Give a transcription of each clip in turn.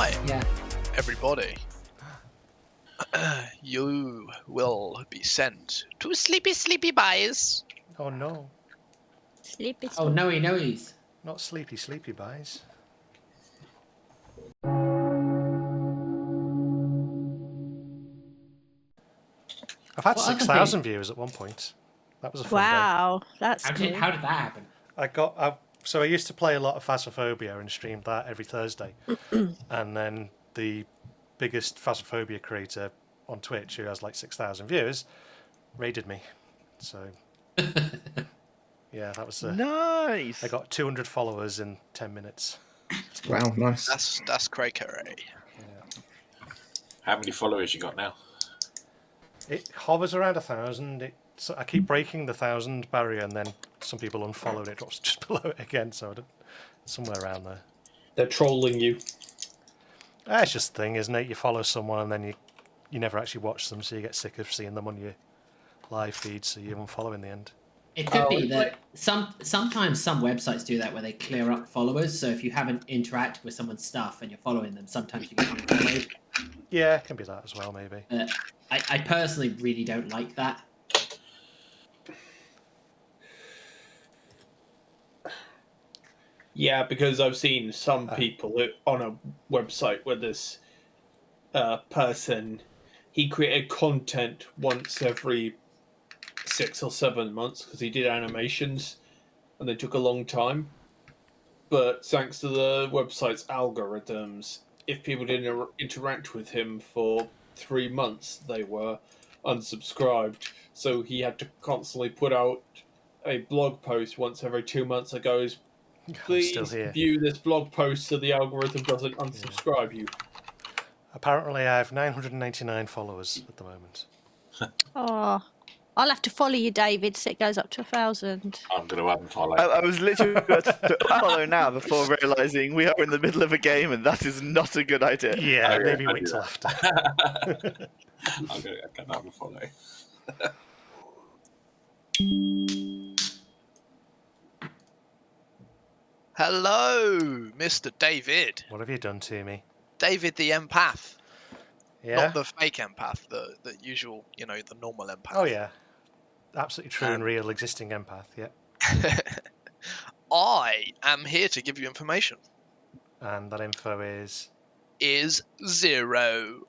Right, Yeah. everybody. You will be sent to sleepy buys. Oh no, Sleepy. Oh, noes. not sleepy buys. I've had What other 6,000 viewers at one point. That was a fun day. Wow, that's How cool. did that happen? So I used to play a lot of Phasmophobia and streamed that every Thursday. And then the biggest Phasmophobia creator on Twitch, who has like 6,000 viewers, raided me. So yeah, that was Nice. I got 200 followers in 10 minutes. Wow, nice. That's cray-cray. Yeah. How many followers you got now? It hovers around 1,000. I keep breaking the 1,000 barrier, and then some people unfollow and it drops just below it again. So somewhere around there. They're trolling you. It's just the thing, isn't it? You follow someone and then you never actually watch them, so you get sick of seeing them on your live feed, so you unfollow in the end. It could be that sometimes some websites do that where they clear up followers. So if you haven't interacted with someone's stuff and you're following them, sometimes you get unfollowed. Yeah, it can be that as well, maybe. I personally really don't like that. Yeah, because I've seen some people on a website where this person, he created content once every 6 or 7 months because he did animations and they took a long time. But thanks to the website's algorithms, if people didn't interact with him for 3 months, they were unsubscribed. So he had to constantly put out a blog post once every 2 months that goes, please view this blog post so the algorithm doesn't unsubscribe you. Apparently I have 999 followers at the moment. Oh, I'll have to follow you, David, so it goes up to 1,000. I'm going to unfollow. I was literally going to follow now before realising we are in the middle of a game and that is not a good idea. Yeah, maybe wait till after. I'm going to get that unfollow. Hello, Mr. David. What have you done to me? David the empath. Yeah? Not the fake empath, the usual, the normal empath. Oh, yeah. Absolutely true and real existing empath, yeah. I am here to give you information. And that info is? Is 0.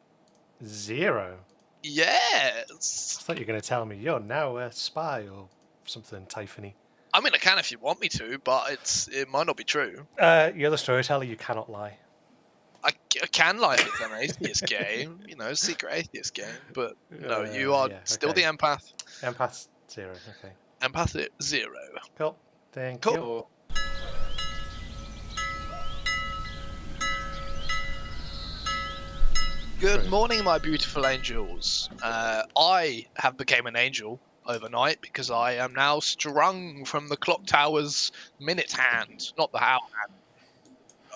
0? Yes. I thought you were going to tell me you're now a spy or something typhony. I mean, I can if you want me to, but it might not be true. You're the storyteller, you cannot lie. I can lie if it's an atheist game, secret atheist game, but no, you are still the empath. Empath 0, okay. Empath 0. Cool. Thank cool. you. Good morning, my beautiful angels. I have become an angel overnight because I am now strung from the Clocktower's minute hand, not the hour hand.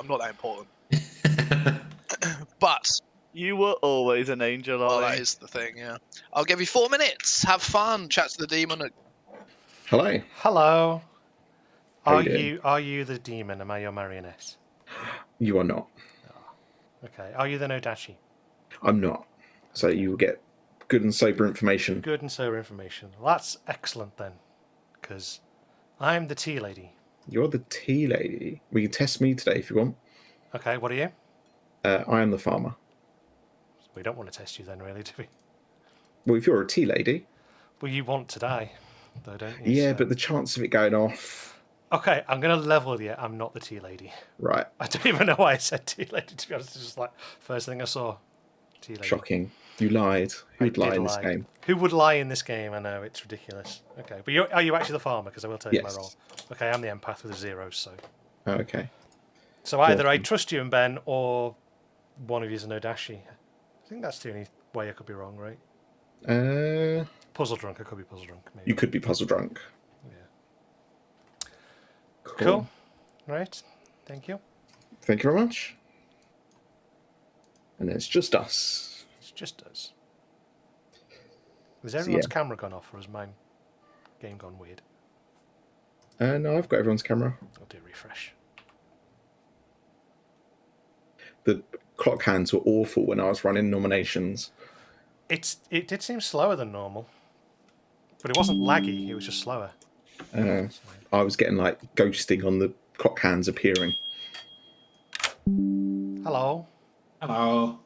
I'm not that important. But you were always an angel, Ollie. Well, that is the thing, yeah. I'll give you 4 minutes. Have fun. Chat to the demon. Hello. Hello. Are you the demon? Am I your marionette? You are not. Oh. Okay. Are you the Nodachi? I'm not. So you will get good and sober information. Good and sober information. Well, that's excellent then, because I'm the tea lady. You're the tea lady. We can test me today if you want. Okay, what are you? I am the farmer. We don't want to test you then, really, do we? Well, if you're a tea lady... Well, you want to die, though, don't you? Yeah, but the chance of it going off... Okay, I'm going to level with you. I'm not the tea lady. Right. I don't even know why I said tea lady, to be honest. It's just like, first thing I saw, tea lady. Shocking. You lied. Who would lie in this game? Who would lie in this game? I know, it's ridiculous. Okay, but are you actually the farmer? Because I will tell you my role. Okay, I'm the empath with a 0, so... Oh, okay. So either I trust you and Ben, or one of you is a Nodashi. I think that's the only way I could be wrong, right? Puzzle drunk. I could be puzzle drunk. Maybe. You could be puzzle drunk. Yeah. Cool. Right. Thank you. Thank you very much. And it's just us. It's just us. Has everyone's camera gone off, or has mine game gone weird? No, I've got everyone's camera. I'll do a refresh. The clock hands were awful when I was running nominations. It did seem slower than normal, but it wasn't laggy. It was just slower. I was getting like ghosting on the clock hands appearing. Hello. Hello.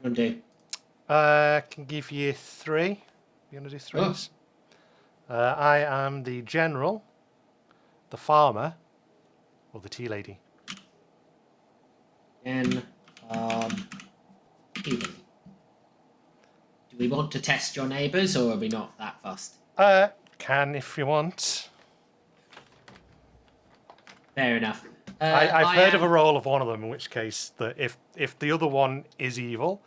What do you want to do? Can give you 3. You want to do 3s? I am the general, the farmer, or the tea lady. And do we want to test your neighbours, or are we not that fussed? Can if you want. Fair enough. I've heard of a role of one of them, in which case that if the other one is evil,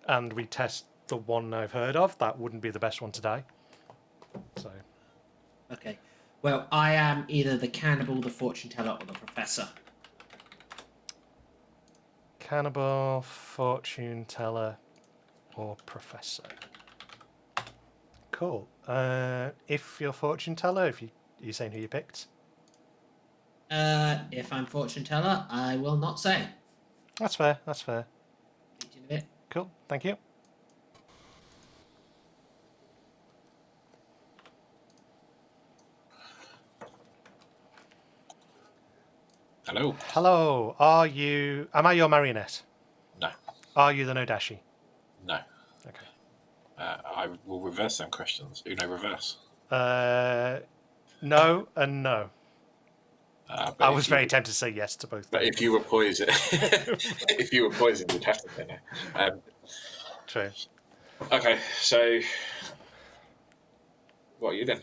and we test the one I've heard of, that wouldn't be the best one to die. So. Okay. Well, I am either the cannibal, the fortune teller, or the professor. Cannibal, fortune teller, or professor. Cool. If you're fortune teller, are you saying who you picked? If I'm fortune teller, I will not say. That's fair. That's fair. Speak to you in a bit. Cool. Thank you. Hello. Hello. Am I your marionette? No. Are you the Nodashi? No. Okay. I will reverse some questions. Uno reverse. No and no. But I was very tempted to say yes to both. But if you were poisoned, you'd have to say no. True. Okay, so what are you then?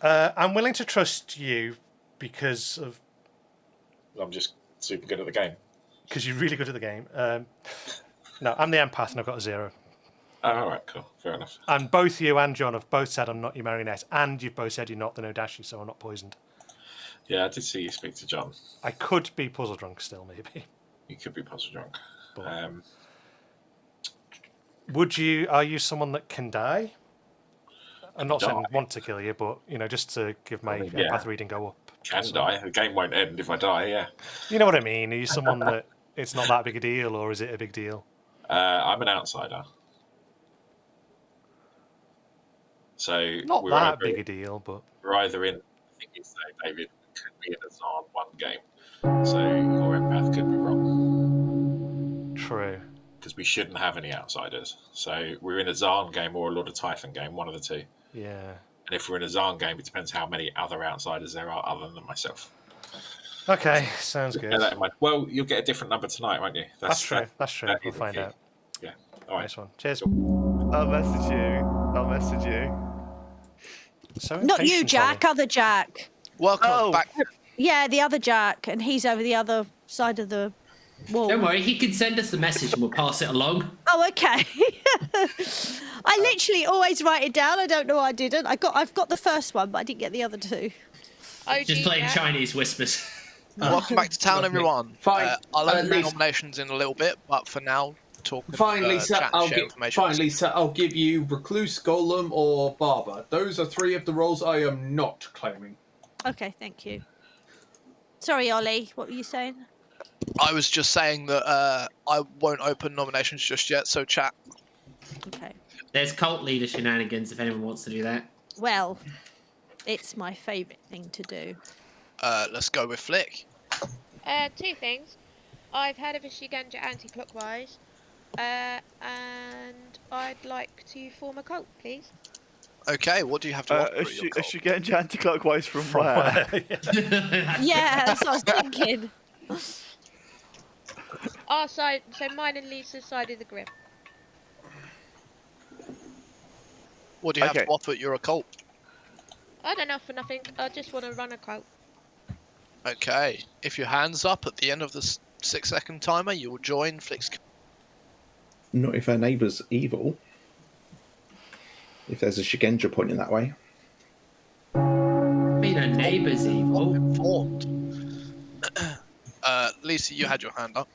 I'm willing to trust you because I'm just super good at the game. Because you're really good at the game. No, I'm the empath and I've got a 0. Oh, all right, cool, fair enough. And both you and John have both said I'm not your marionette, and you've both said you're not the Nodashi, so I'm not poisoned. Yeah, I did see you speak to John. I could be puzzle drunk still, maybe. You could be puzzle drunk. But are you someone that can die? I'm not saying I want to kill you, but just to give my empath reading go up. Can die. The game won't end if I die. Yeah. You know what I mean? Are you someone that it's not that big a deal, or is it a big deal? I'm an outsider. So not that big a deal, but we're either in. I think you say, David, could be in a Zard 1 game, so your empath could be wrong. True. Because we shouldn't have any outsiders. So we're in a Zarn game or a Lord of Typhon game, one of the two. Yeah. And if we're in a Zarn game, it depends how many other outsiders there are other than myself. Okay, sounds good. Well, you'll get a different number tonight, won't you? That's true. That's true. We'll find out. Yeah. All right. Nice one. Cheers. I'll message you. So not you, Jack. Other Jack. Welcome back. Yeah, the other Jack, and he's over the other side of the wall. Don't worry, he can send us the message and we'll pass it along. Oh, okay. I literally always write it down. I don't know why I didn't. I've got the first one, but I didn't get the other 2. Just playing Chinese whispers. Welcome back to town, everyone. Fine. I'll open the nominations in a little bit, but for now, talk. Fine, Lisa. I'll give you Recluse, Golem, or Barber. Those are 3 of the roles I am not claiming. Okay, thank you. Sorry, Ollie. What were you saying? I was just saying that I won't open nominations just yet, so chat. Okay. There's cult leader shenanigans if anyone wants to do that. Well, it's my favourite thing to do. Let's go with Flick. 2 things. I've heard of a Shigenja anti-clockwise, and I'd like to form a cult, please. Okay, what do you have to offer? A Shigenja anti-clockwise from where? Yeah, that's what I was thinking. Our side, so mine and Lisa's side of the grid. What do you have to offer? You're a cult. I don't know for nothing. I just want to run a cult. Okay, if your hand's up at the end of the 6-second timer, you will join Flick's. Not if our neighbour's evil. If there's a Shigenja pointing that way. I mean, a neighbour's evil. Informed. Lisa, you had your hand up.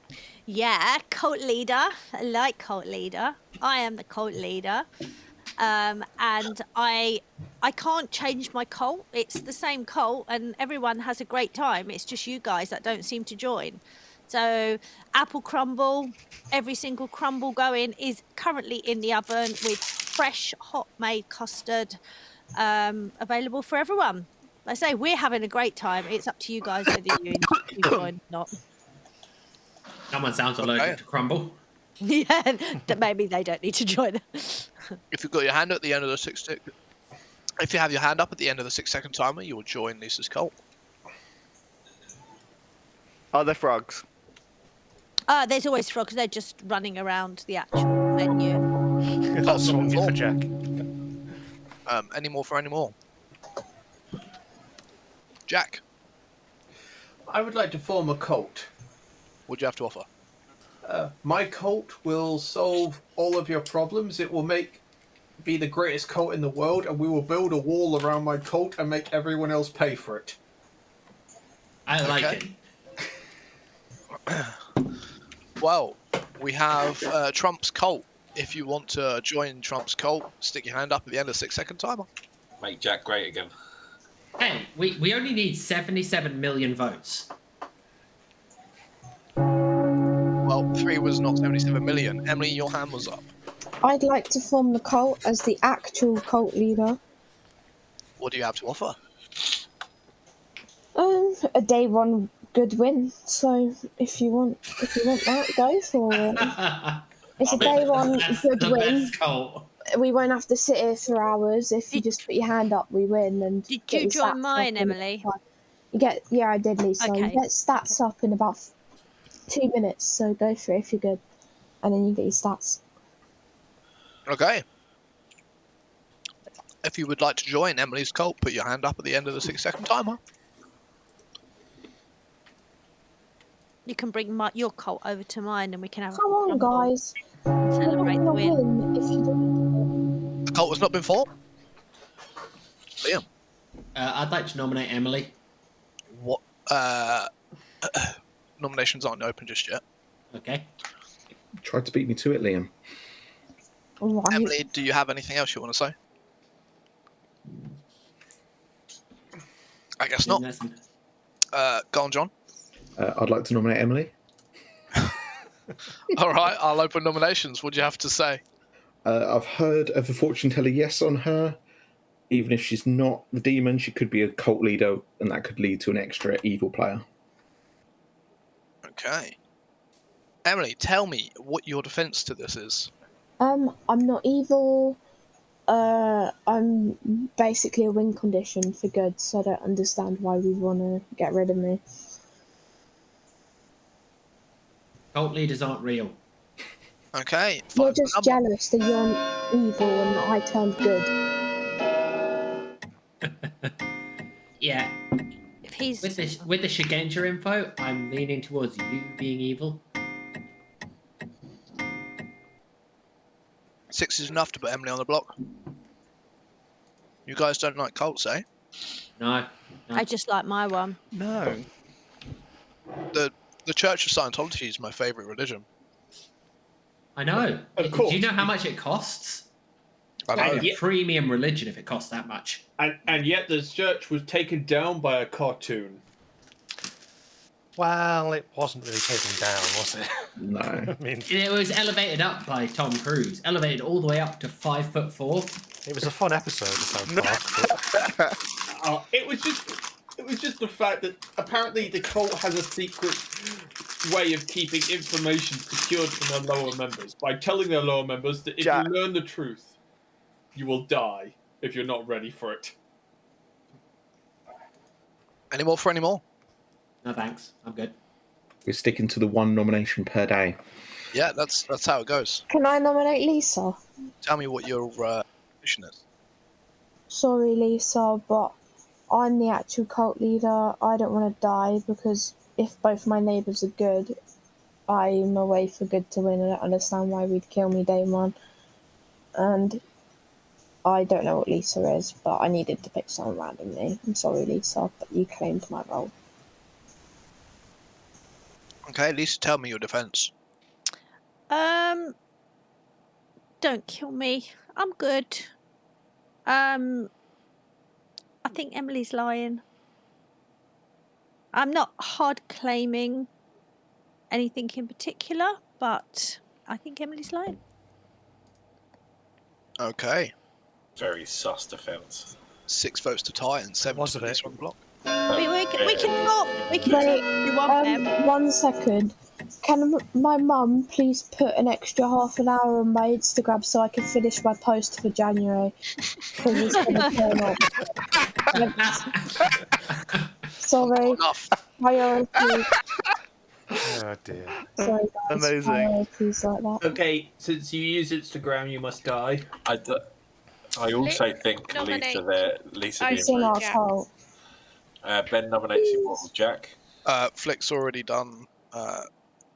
Yeah, cult leader. I like cult leader. I am the cult leader. And I can't change my cult. It's the same cult and everyone has a great time. It's just you guys that don't seem to join. So apple crumble, every single crumble going is currently in the oven with fresh, hot made custard available for everyone. Like I say, we're having a great time. It's up to you guys whether you join or not. Someone sounds allergic to crumble. Yeah, that maybe they don't need to join. If you've got your hand at the end of the if you have your hand up at the end of the 6-second timer, you will join Lisa's cult. Are there frogs? There's always frogs. They're just running around the actual venue. That's swung it for Jack. Any more for any more? Jack, I would like to form a cult. what do you have to offer? My cult will solve all of your problems. It will be the greatest cult in the world, and we will build a wall around my cult and make everyone else pay for it. I like it. Well, we have Trump's cult. If you want to join Trump's cult, stick your hand up at the end of the 6-second timer. Make Jack great again. Hey, we only need 77 million votes. Well, 3 was not 77 million. Emily, your hand was up. I'd like to form the cult as the actual cult leader. What do you have to offer? A day one good win. So if you want that, go for it. It's a day one good win. We won't have to sit here for hours. If you just put your hand up, we win. And did you join mine, Emily? Yeah, I did, Lisa. Okay. You get stats up in about 2 minutes. So go for it if you're good, and then you get your stats. Okay. If you would like to join Emily's cult, put your hand up at the end of the 6-second timer. You can bring your cult over to mine, and we can have. Come on, guys. Celebrate the win. If you do. The cult has not been formed. Liam. I'd like to nominate Emily. What? Nominations aren't open just yet. Okay. Tried to beat me to it, Liam. Right. Emily, do you have anything else you want to say? I guess not. Go on, John. I'd like to nominate Emily. All right, I'll open nominations. What do you have to say? I've heard of a fortune teller yes on her. Even if she's not the demon, she could be a cult leader, and that could lead to an extra evil player. Okay. Emily, tell me what your defense to this is. I'm not evil. I'm basically a win condition for good, so I don't understand why we want to get rid of me. Cult leaders aren't real. Okay. You're just jealous that you're evil and that I turned good. Yeah. If he's with the Shigenja info, I'm leaning towards you being evil. 6 is enough to put Emily on the block. You guys don't like cults, eh? No. I just like my one. No. The Church of Scientology is my favourite religion. I know. Of course. Do you know how much it costs? I know. It's a premium religion if it costs that much. And yet the church was taken down by a cartoon. Well, it wasn't really taken down, was it? No. I mean, It was elevated up by Tom Cruise. Elevated all the way up to 5'4". it was a fun episode so far. It was just the fact that apparently the cult has a secret way of keeping information secured from their lower members by telling their lower members that if Jack. you learn the truth, you will die if you're not ready for it. Any more for any more? No thanks. I'm good. We're sticking to the one nomination per day. Yeah, that's how it goes. Can I nominate Lisa? Tell me what your position is. Sorry, Lisa, but I'm the actual cult leader. I don't want to die because if both my neighbours are good, I'm a way for good to win. I don't understand why we'd kill me day one. And I don't know what Lisa is, but I needed to pick someone randomly. I'm sorry, Lisa, but you claimed my role. Okay, Lisa, tell me your defense. Don't kill me. I'm good. I think Emily's lying. I'm not hard claiming anything in particular, but I think Emily's lying. Okay. Very sus defence. 6 votes to tie and 7 Was to a bit. release from the block. We can talk. We can Wait, talk if you want them. 1 second. Can my mum please put an extra half an hour on my Instagram so I can finish my post for January? Because it's going to turn up. Sorry. Enough. Priorities. Oh dear. Sorry, guys. Amazing. Priorities like that. Okay, since you use Instagram, you must die. I also think nominate Lisa Oh, being It's an rude. Jack. asshole. Ben nominates Immortal Jack. Flick's already done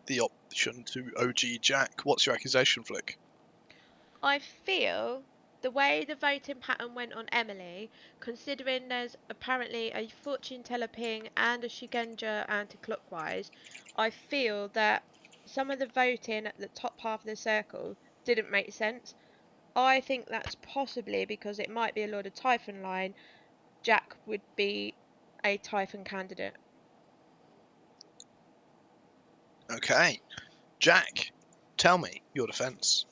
the option to OG Jack. What's your accusation, Flick? I feel the way the voting pattern went on Emily, considering there's apparently a fortune teller ping and a Shigenja anti-clockwise, I feel that some of the voting at the top half of the circle didn't make sense. I think that's possibly because it might be a Lord of Typhon line. Jack would be a Typhon candidate. Okay. Jack, tell me your defence.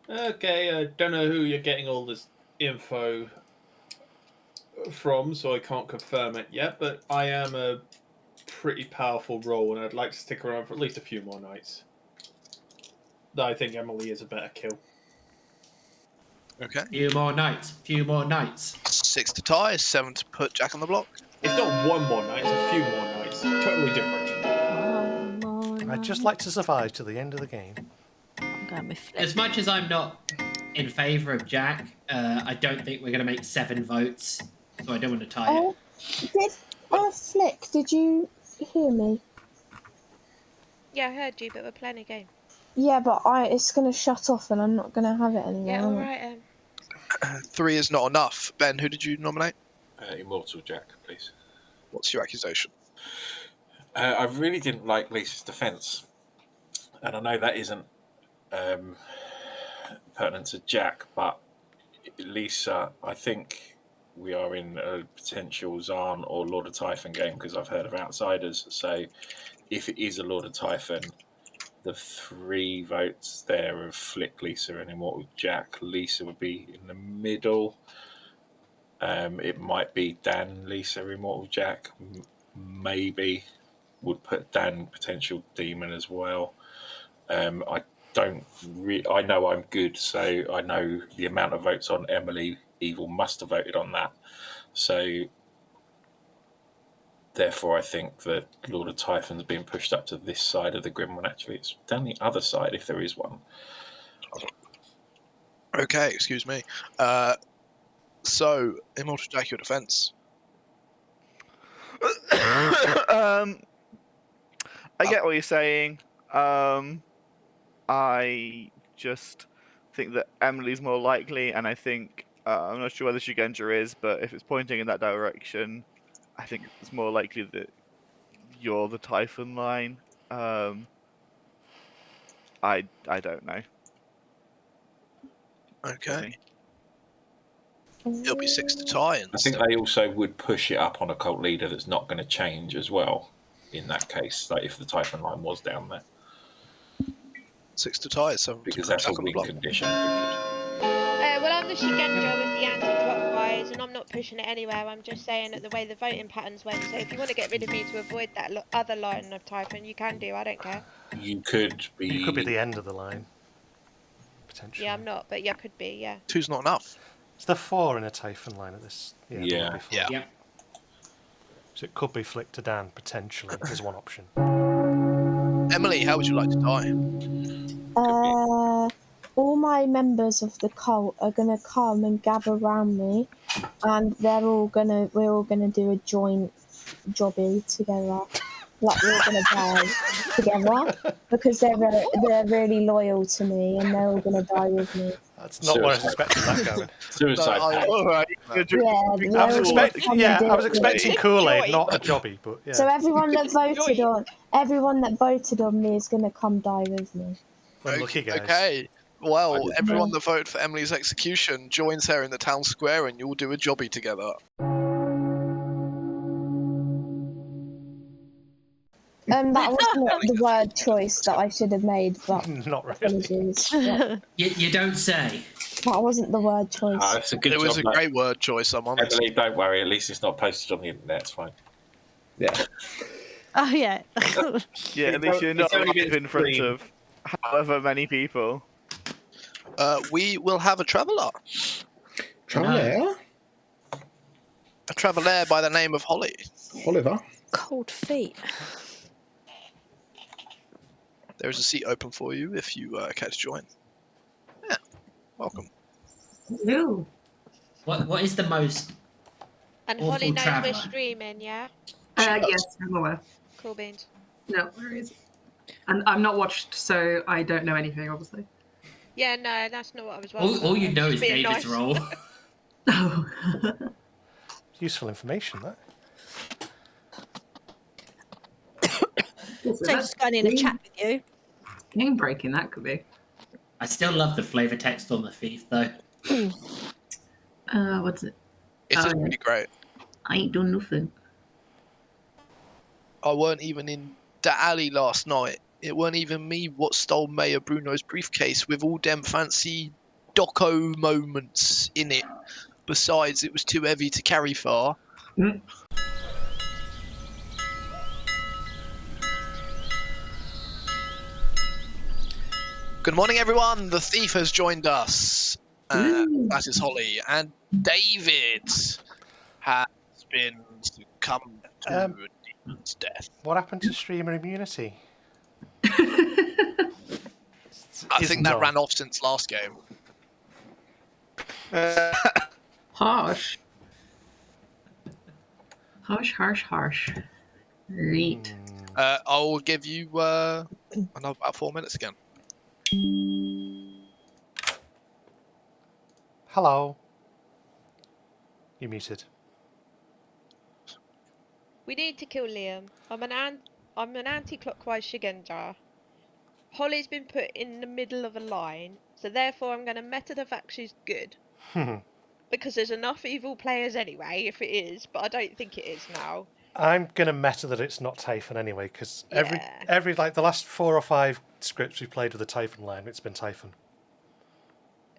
Okay, I don't know who you're getting all this info from, so I can't confirm it yet, but I am a pretty powerful role, and I'd like to stick around for at least a few more nights. I think Emily is a better kill. Okay. Few more nights. 6 to tie, 7 to put Jack on the block. It's not one more night, it's a few more nights. Totally different. I'd just like to survive to the end of the game. I'm going with Flick. As much as I'm not in favour of Jack, I don't think we're going to make 7 votes, so I don't want to tie it. Flick, did you hear me? Yeah, I heard you, but we're playing a game. Yeah, but it's going to shut off and I'm not going to have it anymore. Yeah, am I? alright. 3 is not enough. Ben, who did you nominate? Immortal Jack, please. What's your accusation? I really didn't like Lisa's defence, and I know that isn't pertinent to Jack, but Lisa, I think we are in a potential Zarn or Lord of Typhon game because I've heard of outsiders. So if it is a Lord of Typhon, the 3 votes there of Flick, Lisa, and Immortal Jack, Lisa would be in the middle. It might be Dan, Lisa, Immortal Jack. Maybe would put Dan potential demon as well. I know I'm good, so I know the amount of votes on Emily. Evil must have voted on that. So therefore, I think that Lord of Typhon's been pushed up to this side of the grim when actually it's down the other side if there is one. Okay, excuse me. So, Immortal Jack, your defence. I get what you're saying. I just think that Emily's more likely, and I think I'm not sure whether Shigenja is, but if it's pointing in that direction, I think it's more likely that you're the Typhon line. I don't know. Okay. It'll be 6 to tie. And I think they also would push it up on a cult leader that's not going to change as well. In that case, like if the Typhon line was down there, 6 to tie, 7 because to that's a Jack on the win block. condition. Well, I'm the Shigenja with the anti-clockwise, and I'm not pushing it anywhere. I'm just saying that the way the voting patterns went. So if you want to get rid of me to avoid that other line of Typhon, you can do. I don't care. You could be. You could be the end of the line, potentially. Yeah, I'm not, but yeah, could be. Yeah. 2's not enough. Is there 4 in a Typhon line at this? Yeah. there will be 4. Yeah. So it could be Flick to Dan, potentially, as one option. Emily, how would you like to die? All my members of the cult are gonna come and gather around me, and we're all gonna do a joint jobby together. Like we're gonna die together because they're really loyal to me, and they're all gonna die with me. That's not where I was expecting that going. Suicide. All right. Yeah, I was expecting Kool-Aid, not a jobby, but yeah. So everyone that voted on me is gonna come die with me. Unlucky guys. Okay. Well, everyone that voted for Emily's execution joins her in the town square and you'll do a jobby together. That wasn't the word choice that I should have made, but Not really. apologies. But You don't say. that wasn't the word choice. It's a good It was job. a great word choice, I'm honest. Emily, don't worry. At least it's not posted on the internet. It's fine. Yeah. Oh yeah. Yeah, at least you're not It's only been live in front streamed. of however many people. We will have a traveller. Traveller? A traveller by the name of Holly. Oliver? Cold feet. There is a seat open for you if you care to join. Yeah, welcome. No. What is the most And awful Holly knows traveller? we're streaming, yeah? Yes, I'm aware. Cool beans. No worries. And I'm not watched, so I don't know anything, obviously. Yeah, no, that's not what I was worried All you about. know Just is being David's nice. role. Oh. Useful information, that. So just going in a chat with you. Game breaking, that could be. I still love the flavor text on the thief, though. What's it? It's just pretty great. I ain't done nothing. I weren't even in the alley last night. It weren't even me what stole Mayor Bruno's briefcase with all them fancy doco moments in it. Besides, it was too heavy to carry far. Mm. Good morning, everyone. The thief has joined us. That is Holly. And David has been succumbed to a demon's death. What happened to streamer immunity? I Isn't think that on. ran off since last game. Harsh. Harsh. Right. I will give you another about 4 minutes again. Hello. You muted. We need to kill Liam. I'm an anti-clockwise Shigenja. Holly's been put in the middle of a line, so therefore I'm going to meta the fact she's good. Because there's enough evil players anyway, if it is, but I don't think it is now. I'm gonna meta that it's not Typhon anyway, because Yeah. every like the last 4 or 5 scripts we played with the Typhon line, it's been Typhon.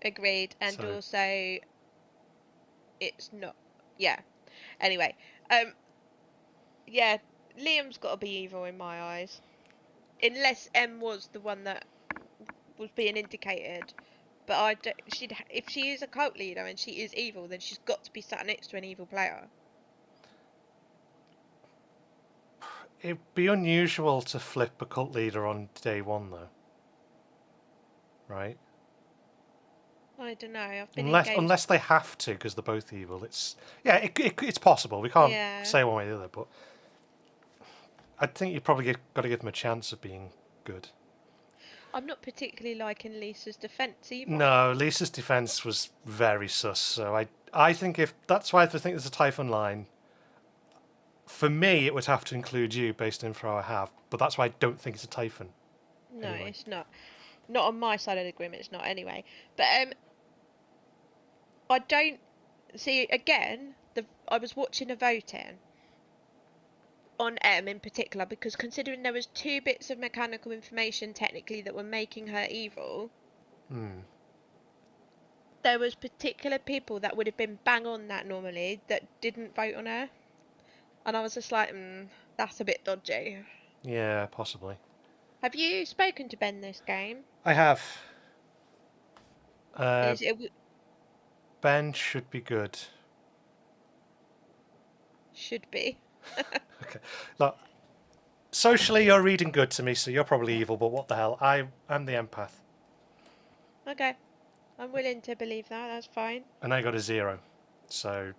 Agreed, and So- also it's not. Yeah. Anyway, yeah, Liam's got to be evil in my eyes, unless M was the one that was being indicated. But I don't, if she is a cult leader and she is evil, then she's got to be sat next to an evil player. It'd be unusual to flip a cult leader on day 1, though. Right? I don't know. I've been Unless engaged. unless they have to, because they're both evil. It's it's possible. We can't Yeah. say one way or the other, but I think you probably got to give them a chance of being good. I'm not particularly liking Lisa's defense either. No, Lisa's defense was very sus. So I think if that's why I think there's a Typhon line. For me, it would have to include you based on info I have, but that's why I don't think it's a Typhon. No, Anyway. it's not. Not on my side of the agreement. It's not anyway. But I don't see again. I was watching a voting on M in particular because considering there was 2 bits of mechanical information technically that were making her evil, there was particular people that would have been bang on that normally that didn't vote on her, and I was just like, that's a bit dodgy. Yeah, possibly. Have you spoken to Ben this game? I have. Ben should be good. Should be. Okay. Look, socially you're reading good to me, so you're probably evil, but what the hell? I'm the empath. Okay. I'm willing to believe that, that's fine. And I got a 0. So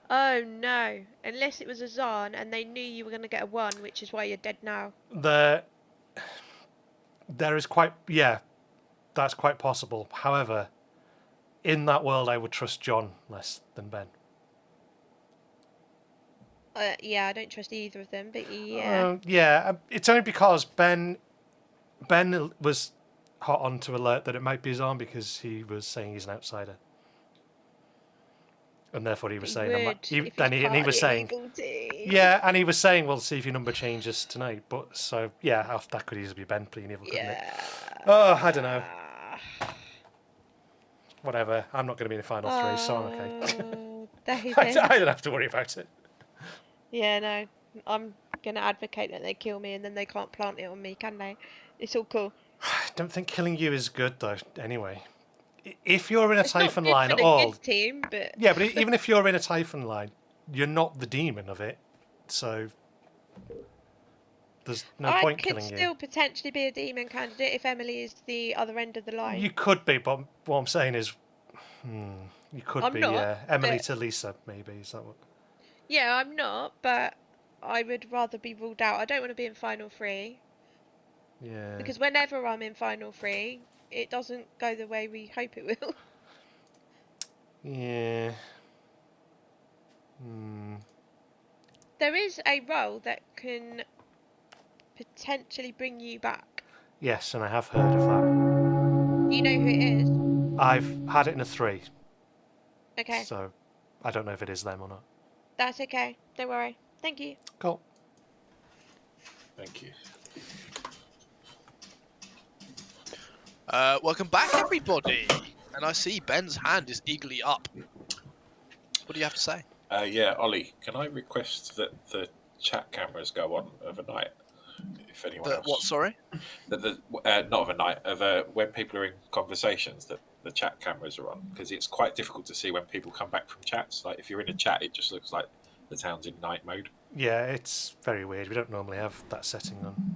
Oh no. Unless it was a Zarn and they knew you were going to get a 1, which is why you're dead now. there is that's quite possible. However, in that world I would trust John less than Ben. Yeah, I don't trust either of them, but yeah. It's only because Ben was hot on to alert that it might be his arm because he was saying he's an outsider, and therefore he was saying he was saying Yeah, and he was saying, "We'll see if your number changes tonight." But so yeah, that could easily be Ben playing evil, couldn't it? Oh, I don't know. Whatever. I'm not going to be in the final three, so I'm okay. David. I don't have to worry about it. Yeah, no. I'm going to advocate that they kill me and then they can't plant it on me, can they? It's all cool. I don't think killing you is good, though, anyway. If you're in a It's not Typhon good line for at the all... good team, but... Yeah, but even if you're in a Typhon line, you're not the demon of it, so... There's no point killing you. I could still potentially be a demon candidate if Emily is the other end of the line. You could be, but what I'm saying is... you could I'm be not, Emily but- to Lisa, maybe. Is that what... Yeah, I'm not, but I would rather be ruled out. I don't want to be in final three. Yeah. Because whenever I'm in final three, it doesn't go the way we hope it will. Yeah. There is a role that can potentially bring you back. Yes, and I have heard of that. Do you know who it is? I've had it in a 3. Okay. So, I don't know if it is them or not. That's okay. Don't worry. Thank you. Cool. Thank you. Welcome back, everybody. And I see Ben's hand is eagerly up. What do you have to say? Yeah, Ollie, can I request that the chat cameras go on overnight? If anyone else... What, sorry? Not overnight, when people are in conversations, that the chat cameras are on. Because it's quite difficult to see when people come back from chats. Like, if you're in a chat, it just looks like the town's in night mode. Yeah, it's very weird. We don't normally have that setting on.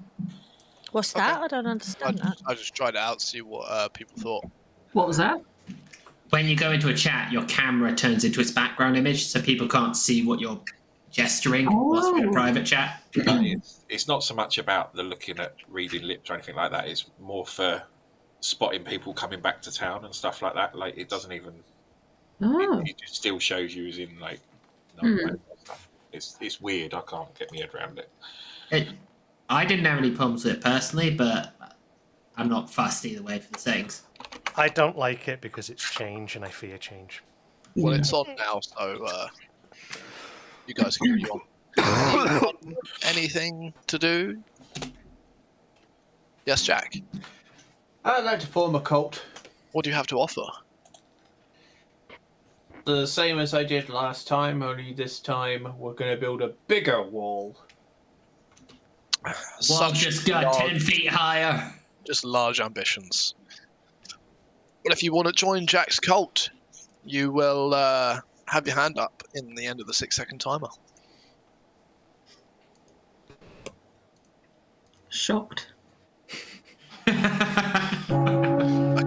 What's that? I don't understand that. I just tried it out to see what people thought. What was that? When you go into a chat, your camera turns into its background image, so people can't see what you're gesturing whilst we're in a private chat. It's not so much about the looking at reading lips or anything like that. It's more for spotting people coming back to town and stuff like that. Like, it doesn't even... It just still shows you as in, like... stuff. It's weird. I can't get my head around it. I didn't have any problems with it personally, but I'm not fussed either way for the settings. I don't like it because it's change, and I fear change. Well, it's on now, so you guys can carry on. Anything to do? Yes, Jack. I'd like to form a cult. What do you have to offer? The same as I did last time, only this time we're going to build a bigger wall. Well, just got 10 feet higher. Just large ambitions. Well, if you want to join Jack's cult, you will have your hand up in the end of the 6-second timer. Shocked. A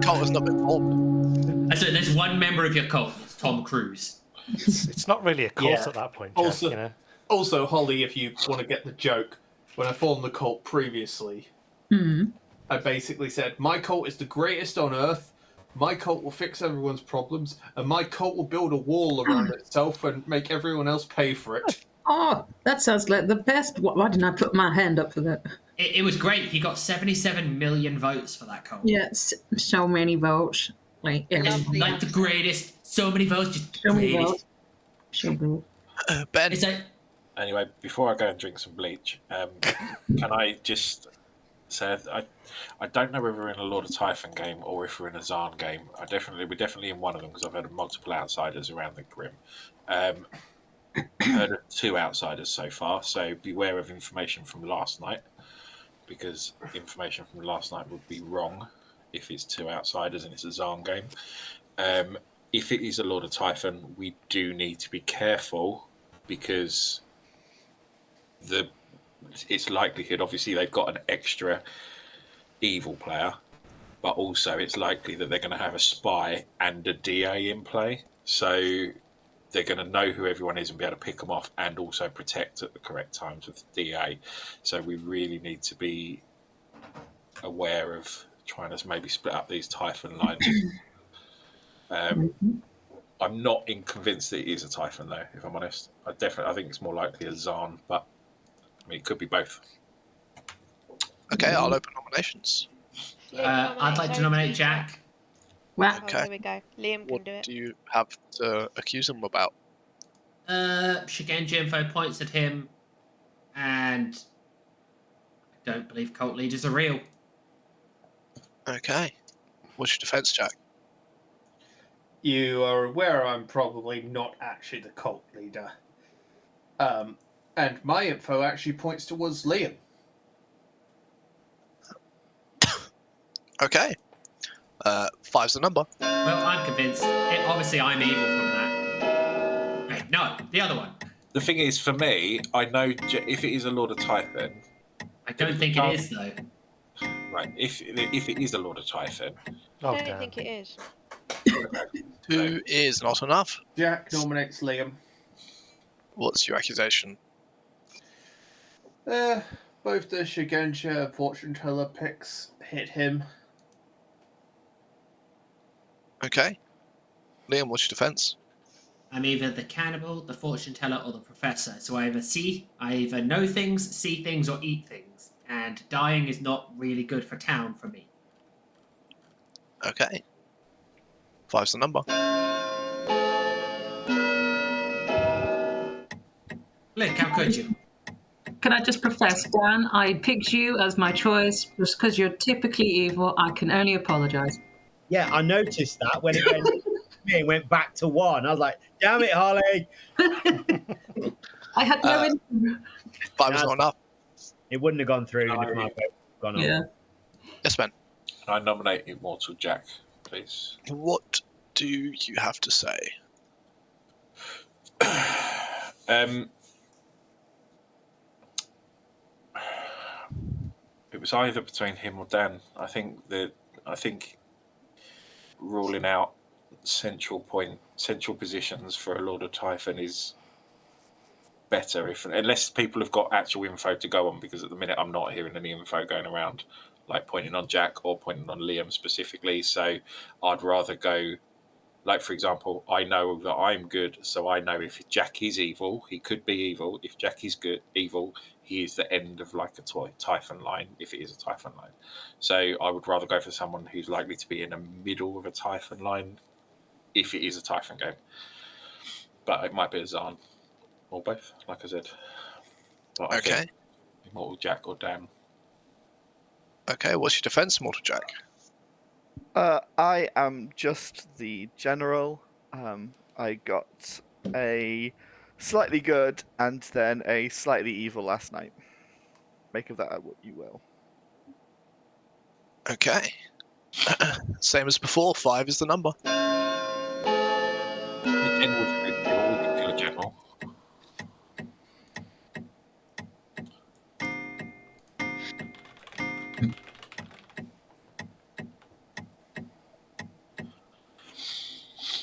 cult has not been formed. So there's one member of your cult, it's Tom Cruise. It's not really a cult at that point, Jack, Also, you know? also, Holly, if you want to get the joke, when I formed the cult previously, I basically said, my cult is the greatest on Earth, my cult will fix everyone's problems, and my cult will build a wall around itself and make everyone else pay for it. Oh, that sounds like the best. Why didn't I put my hand up for that? It was great. He got 77 million votes for that cult. Yeah, it's so many votes. Like the greatest. So many votes. Just so many greatest. votes. So good. Ben. Anyway, before I go and drink some bleach, can I just say I don't know whether we're in a Lord of Typhon game or if we're in a Zarn game. We're definitely in one of them because I've heard multiple outsiders around the Grim. Heard of 2 outsiders so far, so beware of information from last night, because information from last night would be wrong if it's 2 outsiders and it's a Zarn game. If it is a Lord of Typhon, we do need to be careful because it's likelihood, obviously they've got an extra evil player, but also it's likely that they're going to have a spy and a DA in play, so they're going to know who everyone is and be able to pick them off and also protect at the correct times with the DA. So we really need to be aware of trying to maybe split up these Typhon lines. I'm not convinced that it is a Typhon though, if I'm honest. I think it's more likely a Zarn, but I mean, it could be both. Okay, I'll open nominations. I'd like to nominate Jack. Wow. Okay. There we go. Liam can do it. What do you have to accuse him about? Shigenji info points at him, and I don't believe cult leaders are real. Okay. What's your defense, Jack? You are aware I'm probably not actually the cult leader. And my info actually points towards Liam. Okay. 5's the number. Well, I'm convinced. Obviously, I'm evil from that. Wait, no, the other one. The thing is, for me, I know if it is a Lord of Typhon. I don't think it is, though. Right. If it is a Lord of Typhon. I don't think it is. 2 is not enough. Jack nominates Liam. What's your accusation? Both the Shigenja and fortune teller picks hit him. Okay. Liam, what's your defense? I'm either the cannibal, the fortune teller, or the professor. So I either know things, see things, or eat things. And dying is not really good for town for me. Okay. 5's the number. Look, how could you? Can I just profess, Dan, I picked you as my choice just because you're typically evil. I can only apologise. Yeah, I noticed that when it went back to 1. I was like, damn it, Holly. I had no 5 is not enough. It wouldn't have gone through even if my vote had gone on. Yeah. Yes, man. I nominate Immortal Jack, please. What do you have to say? It was either between him or Dan. I think ruling out central positions for a Lord of Typhon is better unless people have got actual info to go on, because at the minute I'm not hearing any info going around like pointing on Jack or pointing on Liam specifically. So I'd rather go, like, for example, I know that I'm good, so I know if Jack is evil, he could be evil. If Jack is evil, he is the end of like a Typhon line, if it is a Typhon line. So I would rather go for someone who's likely to be in the middle of a Typhon line, if it is a Typhon game. But it might be a Zarn, or both, like I said. But I think Immortal Jack or Dan. Okay, what's your defense, Mortal Jack? I am just the general. I got a slightly good and then a slightly evil last night. Make of that what you will. Okay. Same as before, 5 is the number. Kill a general.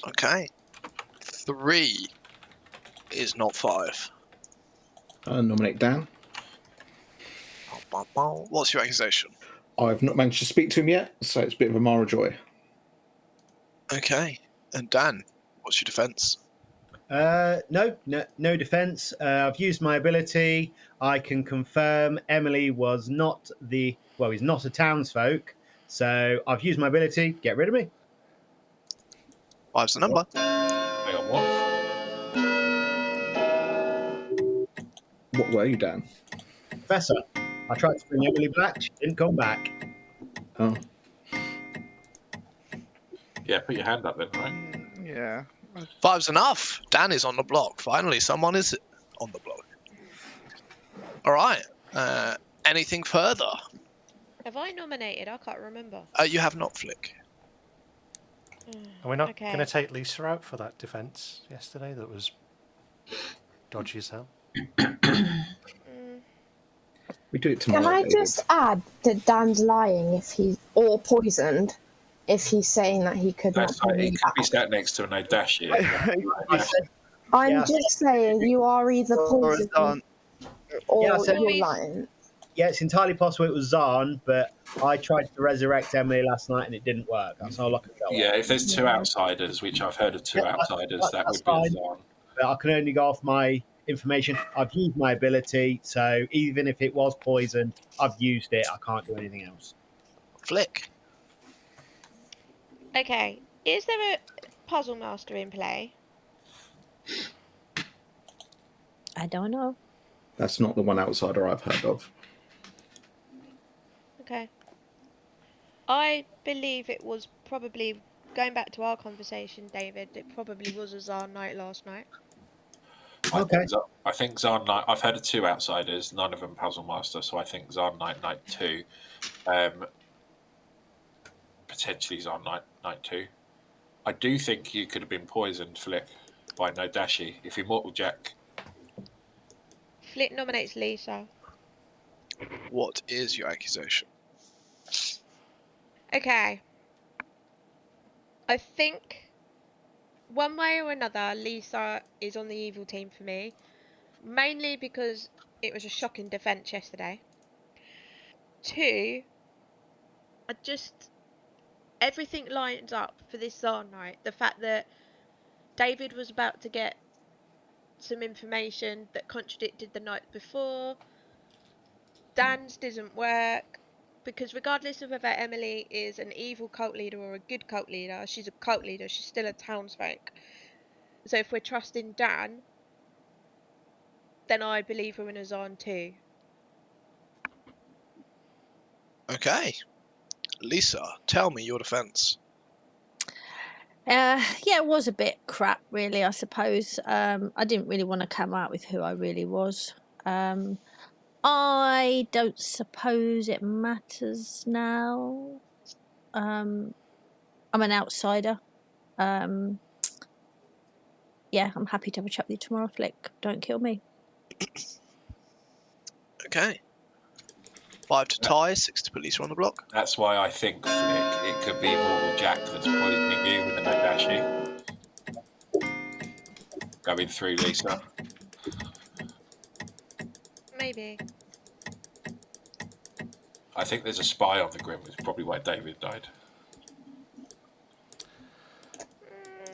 Okay. 3 is not 5. I nominate Dan. What's your accusation? I've not managed to speak to him yet, so it's a bit of a Mara joy. Okay. And Dan, what's your defense? No defense. I've used my ability. I can confirm Emily was not he's not a townsfolk. So I've used my ability. Get rid of me. 5's the number. Hang on, what? What were you, Dan? Professor. I tried to bring Emily back. She didn't come back. Oh. Yeah, put your hand up then, right? Yeah. 5's enough. Dan is on the block. Finally, someone is on the block. All right. Anything further? Have I nominated? I can't remember. You have not, Flick. Are we not Okay. going to take Lisa out for that defence yesterday that was dodgy as hell? We do it tomorrow. Can I David. just add that Dan's lying if he's or poisoned if he's saying that he could not That's bring right. He me could be back? sat next to an Odashi. I'm Yeah. just saying you are either poisoned or Yeah, I said- you're lying. Yeah, it's entirely possible it was Zarn, but I tried to resurrect Emily last night and it didn't work. That's all I can go on. Yeah, if there's 2 outsiders, which I've heard of 2 Yeah, outsiders, that that's would be a fine. Zarn. But I can only go off my information. I've used my ability, so even if it was poison, I've used it. I can't do anything else. Flick. Okay, is there a puzzle master in play? I don't know. That's not the one outsider I've heard of. Okay. I believe it was probably, going back to our conversation, David, it probably was a Zar Knight last night. I think Zard Knight. I've heard of 2 outsiders, none of them Puzzle Master. So I think Zard Knight Knight 2, potentially Zard Knight 2. I do think you could have been poisoned, Flick, by No Dashi if Immortal Jack. Flick nominates Lisa. What is your accusation? Okay. I think one way or another, Lisa is on the evil team for me. Mainly because it was a shocking defense yesterday. 2, everything lines up for this Zar night. The fact that David was about to get some information that contradicted the night before. Dan's doesn't work. Because regardless of whether Emily is an evil cult leader or a good cult leader, she's a cult leader, she's still a townsfolk. So if we're trusting Dan, then I believe we're in a Zon too. Okay. Lisa, tell me your defense. Yeah, it was a bit crap, really, I suppose. I didn't really want to come out with who I really was. I don't suppose it matters now. I'm an outsider. Yeah, I'm happy to have a chat with you tomorrow, Flick. Don't kill me. Okay. 5 to tie, 6 to put Lisa on the block. That's why I think, Flick, it could be Immortal Jack that's poisoning you with the No Dashi. Going through Lisa. Maybe. I think there's a spy on the Grim, which is probably why David died.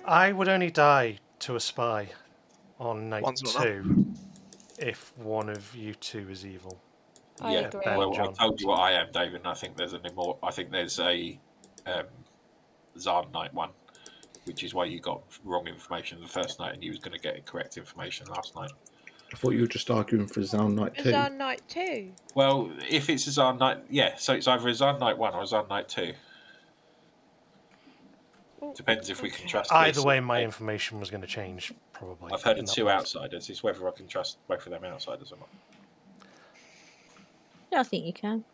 I would only die to a spy on night One's not 2 if one of you 2 is evil. I Yeah, agree. Ben, well, I John. told you what I am, David, and I think there's a Zard Knight one, which is why you got wrong information the first night, and you was going to get correct information last night. I thought you were just arguing for Zard Knight 2. Zar Night 2. Well, if it's a Zard Knight, yeah, so it's either a Zard Knight 1 or a Zard Knight 2. Depends if we can trust Either Lisa. way, my information was going to change, probably. I've heard in of that 2 way. outsiders. It's whether I can trust both of them outsiders or not. Yeah, I think you can.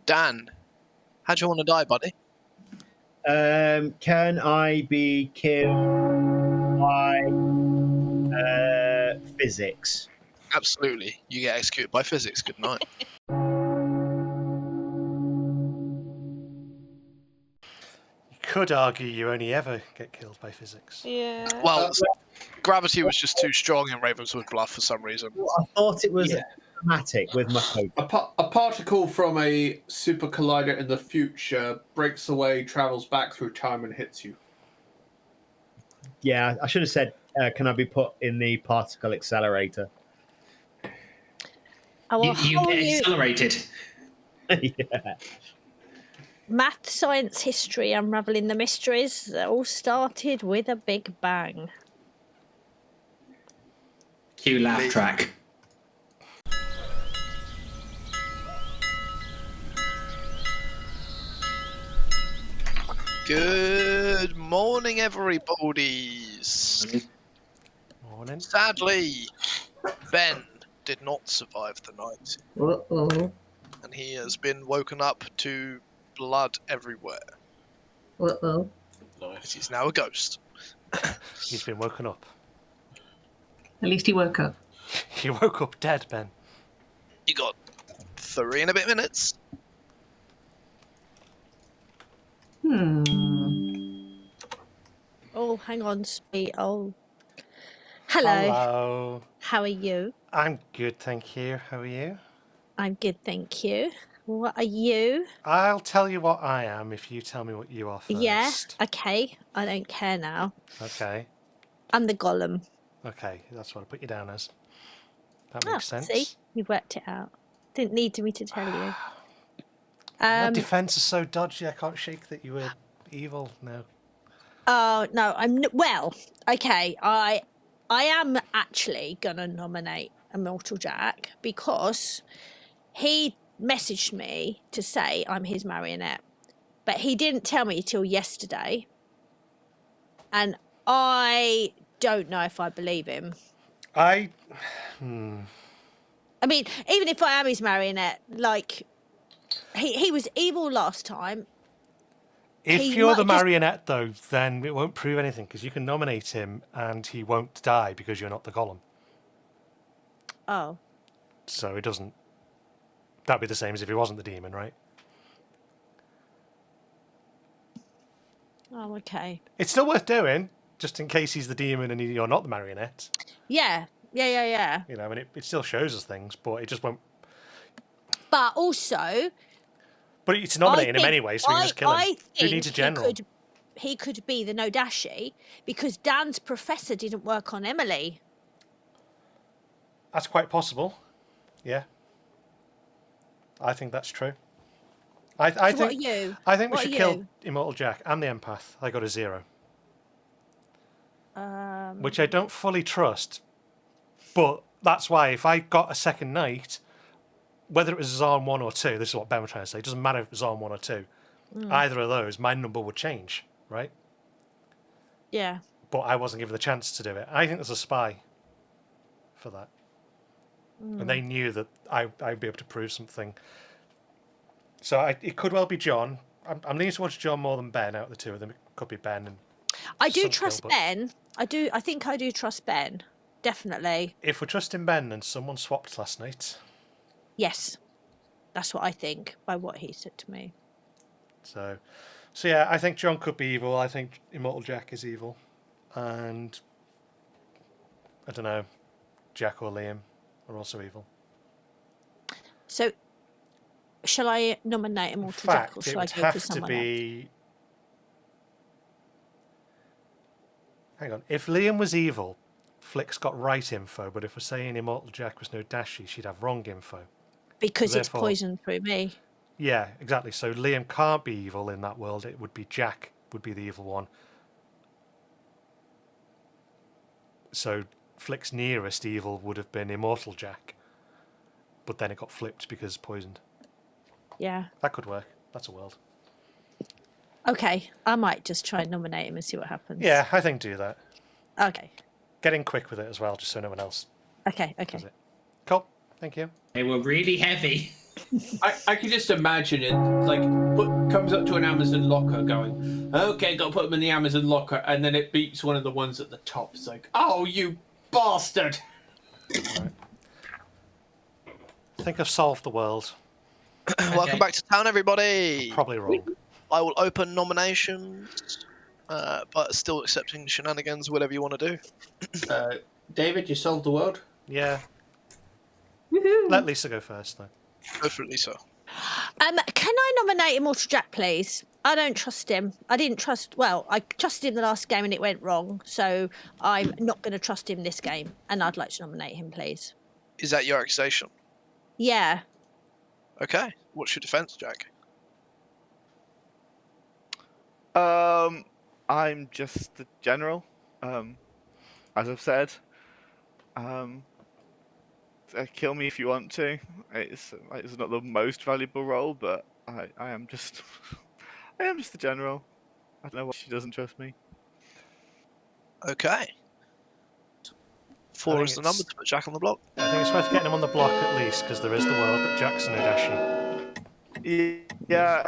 Dan, how do you want to die, buddy? Can I be killed by physics? Absolutely. You get executed by physics. Good night. You could argue you only ever get killed by physics. Yeah. Well, gravity was just too strong in Ravenswood Bluff for some reason. I thought it was Yeah. dramatic with my code. A particle from a super collider in the future breaks away, travels back through time, and hits you. Yeah, I should have said, can I be put in the particle accelerator? I will You hold get you. accelerated. Yeah. Math, science, history, unraveling the mysteries that all started with a big bang. Cue laugh track. Good morning, everybody. Morning. Sadly, Ben did not survive the night, Uh-oh. and he has been woken up to blood everywhere. Uh-oh. Nice. He's now a ghost. He's been woken up. At least he woke up. He woke up dead, Ben. You got 3 and a bit minutes. Oh, hang on, sweet. Oh. Hello. Hello. How are you? I'm good, thank you. How are you? I'm good, thank you. What are you? I'll tell you what I am if you tell me what you are first. Yeah, okay. I don't care now. Okay. I'm the golem. Okay, that's what I put you down as. That makes sense. See? You worked it out. Didn't need me to tell you. My defense is so dodgy. I can't shake that you were evil now. Oh no, well. Okay, I am actually gonna nominate Immortal Jack because he messaged me to say I'm his marionette, but he didn't tell me till yesterday, and I don't know if I believe him. I mean, even if I am his marionette, like he was evil last time. If you're the marionette, though, then it won't prove anything because you can nominate him and he won't die because you're not the golem. Oh. So it doesn't. That'd be the same as if he wasn't the demon, right? Oh, okay. It's still worth doing, just in case he's the demon and you're not the marionette. Yeah. You know, and it still shows us things, but it just won't. But also. But it's nominating him anyway, so we can just kill him. I Who needs a general? He could be the Nodashi because Dan's professor didn't work on Emily. That's quite possible. Yeah. I think that's true. I think. What are you? I think we should kill Immortal Jack. I'm the empath. I got a 0. Which I don't fully trust. But that's why if I got a second night, whether it was Zarn 1 or 2, this is what Ben was trying to say, it doesn't matter if it was Zarn 1 or 2. Either of those, my number would change, right? Yeah. But I wasn't given the chance to do it. I think there's a spy for that. And they knew that I'd be able to prove something. So it could well be John. I'm leaning towards John more than Ben out of the two of them. It could be Ben. And I do trust Ben. I think I do trust Ben. Definitely. If we're trusting Ben, then someone swapped last night. Yes. That's what I think by what he said to me. So yeah, I think John could be evil. I think Immortal Jack is evil. And I don't know, Jack or Liam are also evil. So shall I nominate Immortal Jack or shall I go for someone else? Hang on. If Liam was evil, Flick's got right info, but if we're saying Immortal Jack was no Dashi, she'd have wrong info. Because it's poisoned through me. Yeah, exactly. So Liam can't be evil in that world. It would be Jack would be the evil one. So Flick's nearest evil would have been Immortal Jack. But then it got flipped because poisoned. Yeah. That could work. That's a world. Okay, I might just try and nominate him and see what happens. Yeah, I think do that. Okay. Getting quick with it as well, just so no one else Okay. does it. Cool. Thank you. They were really heavy. I can just imagine it, like, comes up to an Amazon locker going, okay, got to put them in the Amazon locker, and then it beeps one of the ones at the top. It's like, oh, you bastard! Right. I think I've solved the world. Welcome back to town, everybody. Probably wrong. I will open nominations, but still accepting shenanigans, whatever you want to do. David, you solved the world? Yeah. Woohoo. Let Lisa go first, though. Go for it, Lisa. Can I nominate Immortal Jack, please? I don't trust him. I trusted him the last game and it went wrong, so I'm not going to trust him this game, and I'd like to nominate him, please. Is that your accusation? Yeah. Okay. What's your defense, Jack? I'm just the general, as I've said. Kill me if you want to. It's not the most valuable role, but I am just I am just the general. I don't know why she doesn't trust me. Okay. 4 is the number to put Jack on the block. I think it's worth getting him on the block at least, because there is the world that Jack's an Odashi. Yeah,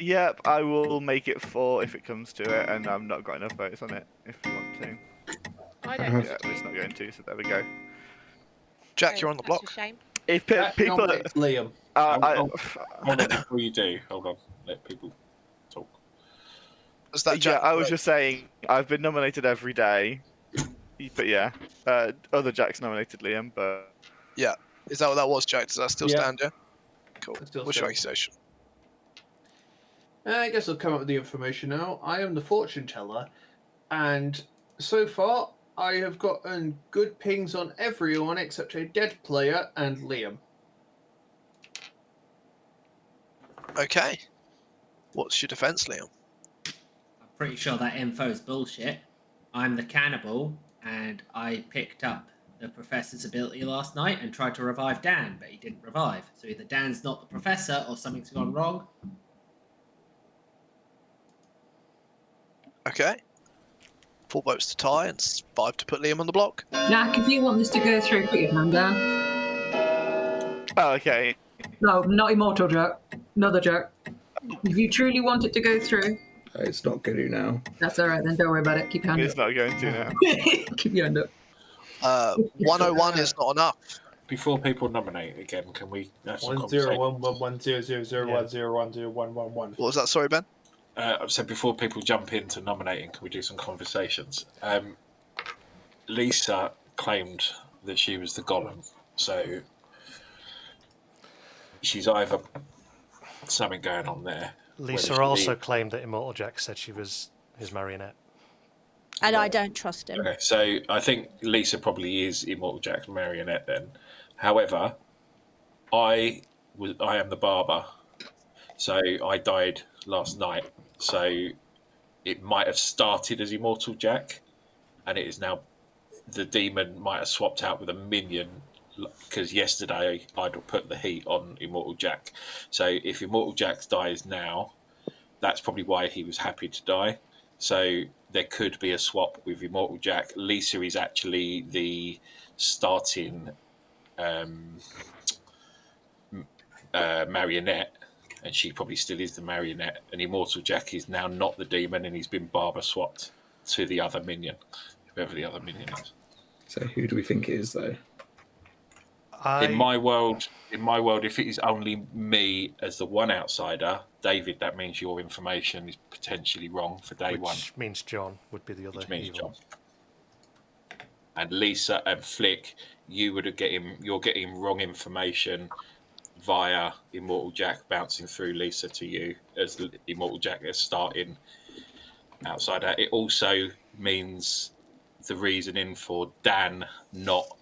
Yep, I will make it 4 if it comes to it, and I've not got enough votes on it. If you want to. I don't. Yeah, it's not going to, so there we go. Jack, you're on the block. That's a shame. If people, Liam. Hold on before you do. Hold on. Let people talk. Is that Jack? I was just saying, I've been nominated every day. But yeah, other Jack's nominated Liam, but... Yeah. Is that what that was, Jack? Does that still stand, yeah? Cool. What's your accusation? I guess I'll come up with the information now. I am the fortune teller, and so far I have gotten good pings on everyone except a dead player and Liam. Okay. What's your defense, Liam? I'm pretty sure that info is bullshit. I'm the cannibal, and I picked up the professor's ability last night and tried to revive Dan, but he didn't revive. So either Dan's not the professor or something's gone wrong. Okay. 4 votes to tie and 5 to put Liam on the block. Jack, if you want this to go through, put your hand down. Oh, okay. No, not immortal Jack. Another Jack. If you truly want it to go through, It's not going to now. that's all right then. Don't worry about it. Keep your hand It's up. not going to now. Keep your hand up. 101 is not enough. Before people nominate again, can we have some 1-0-1-1-1-0-0-0-1-0-1-0-1-1. What was that? Sorry, Ben? So before people jump into nominating, can we do some conversations? Lisa claimed that she was the golem, so she's either something going on there. Lisa also claimed that Immortal Jack said she was his marionette. And I don't trust him. Okay, so I think Lisa probably is Immortal Jack's marionette then. However, I am the barber, so I died last night. So it might have started as Immortal Jack, and it is now the demon might have swapped out with a minion, because yesterday I'd put the heat on Immortal Jack. So if Immortal Jack dies now, that's probably why he was happy to die. So there could be a swap with Immortal Jack. Lisa is actually the starting marionette, and she probably still is the marionette. And Immortal Jack is now not the demon, and he's been barber swapped to the other minion, whoever the other minion is. So who do we think it is, though? In my world, if it is only me as the one outsider, David, that means your information is potentially wrong for day one. Which means John would be the other. Which means evil. John. And Lisa and Flick, you're getting wrong information via Immortal Jack bouncing through Lisa to you as Immortal Jack is starting outsider. It also means the reasoning for Dan not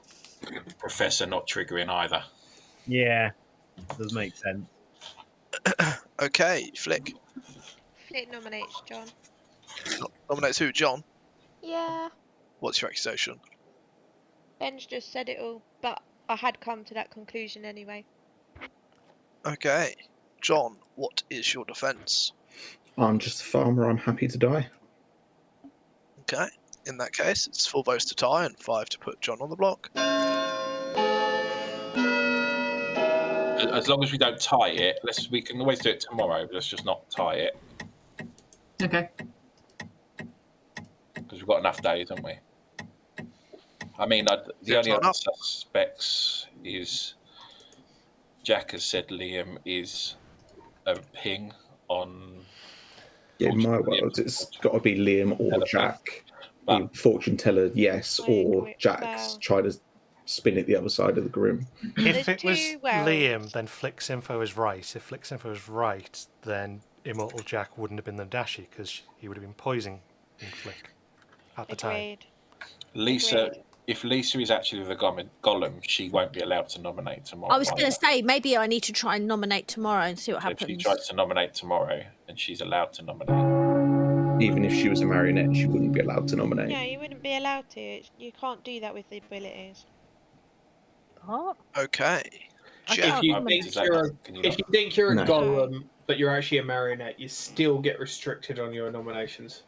Professor not triggering either. Yeah, does make sense. Okay, Flick. Flick nominates John. Nominates who? John? Yeah. What's your accusation? Ben's just said it all, but I had come to that conclusion anyway. Okay. John, what is your defense? I'm just a farmer. I'm happy to die. Okay. In that case, it's 4 votes to tie and 5 to put John on the block. As long as we don't tie it, we can always do it tomorrow. Let's just not tie it. Okay. Because we've got enough days, haven't we? I mean, the only other suspects is Jack has said Liam is a ping on. Yeah, in my world, it's got to be Liam or Jack. Fortune teller, yes, or Jack's trying to spin it the other side of the grim. If it was Liam, then Flick's info is right. If Flick's info is right, then Immortal Jack wouldn't have been the Dashy because he would have been poisoning Flick at the time. Lisa, if Lisa is actually the golem, she won't be allowed to nominate tomorrow. I was going to say, maybe I need to try and nominate tomorrow and see what happens. If she tries to nominate tomorrow, and she's allowed to nominate. Even if she was a marionette, she wouldn't be allowed to nominate. Yeah, you wouldn't be allowed to. You can't do that with the abilities. What? Okay. If you think you're a No. golem, but you're actually a marionette, you still get restricted on your nominations.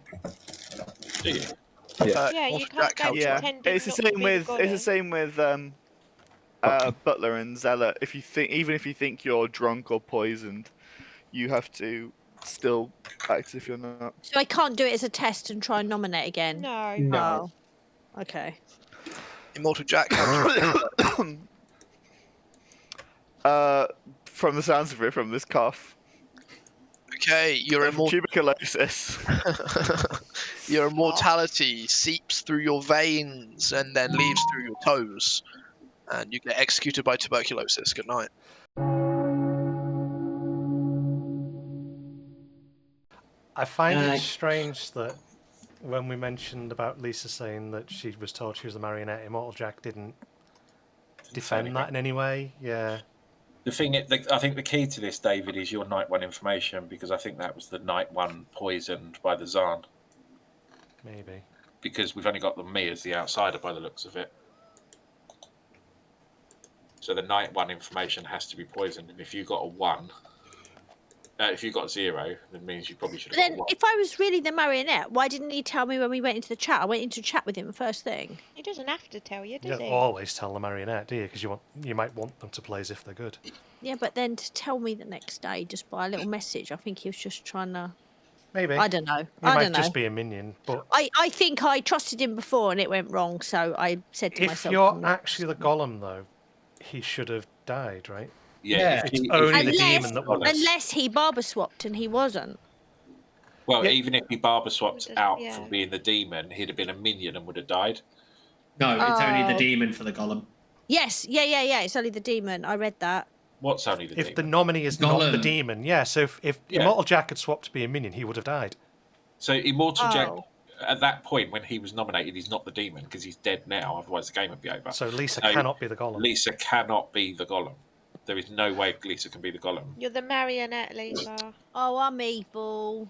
Do you? Yeah, you can't go pretending it's the not same to be with the it's the same with Butler and Zealot. If you think you're drunk or poisoned, you have to still act as if you're not. So I can't do it as a test and try and nominate again? No. No. Oh. Okay. Immortal Jack. From the sounds of it, from this cough. Okay, your tuberculosis. Your immortality seeps through your veins and then leaves through your toes, and you get executed by tuberculosis. Good night. I find it strange that when we mentioned about Lisa saying that she was told she was a marionette, Immortal Jack didn't defend that in any way. Yeah. The thing, I think the key to this, David, is your night one information, because I think that was the night one poisoned by the Zarn. Maybe. Because we've only got me as the outsider by the looks of it. So the night one information has to be poisoned, and if you got a 1, if you got 0, that means you probably should have got a 1. If I was really the marionette, why didn't he tell me when we went into the chat? I went into chat with him first thing. He doesn't have to tell you, You does don't he? always tell the marionette, do you? Because you might want them to play as if they're good. Yeah, but then to tell me the next day just by a little message, I think he was just trying to... Maybe. I don't know. He I might don't know. just be a minion, but... I think I trusted him before and it went wrong, so I said to if myself... If you're actually the golem, though, he should have died, right? Yeah. It's only the demon that will. Unless he barber swapped and he wasn't. Well, even if he barber swapped out yeah. for being the demon, he'd have been a minion and would have died. No, it's only the Oh. demon for the golem. Yes, yeah. It's only the demon. I read that. What's only the demon? If the nominee is not the Golem. demon, yeah. So if Immortal Jack had swapped to be a minion, he would have died. So Immortal Jack, Oh. at that point when he was nominated, he's not the demon because he's dead now. Otherwise, the game would be over. So Lisa cannot be the golem. Lisa cannot be the golem. There is no way Lisa can be the golem. You're the marionette, Lisa. Oh, I'm evil.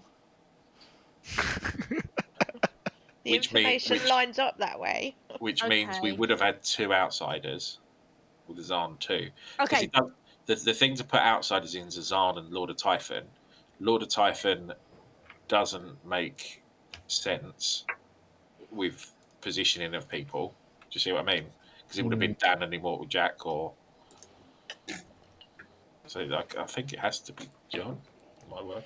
The information lines up that way. Which means we would have had 2 outsiders with the Zarn 2. Okay. The thing to put outsiders in is Zazan and Lord of Typhon. Lord of Typhon doesn't make sense with positioning of people. Do you see what I mean? Because it would have been Dan and Immortal Jack, or so. I think it has to be John. My word.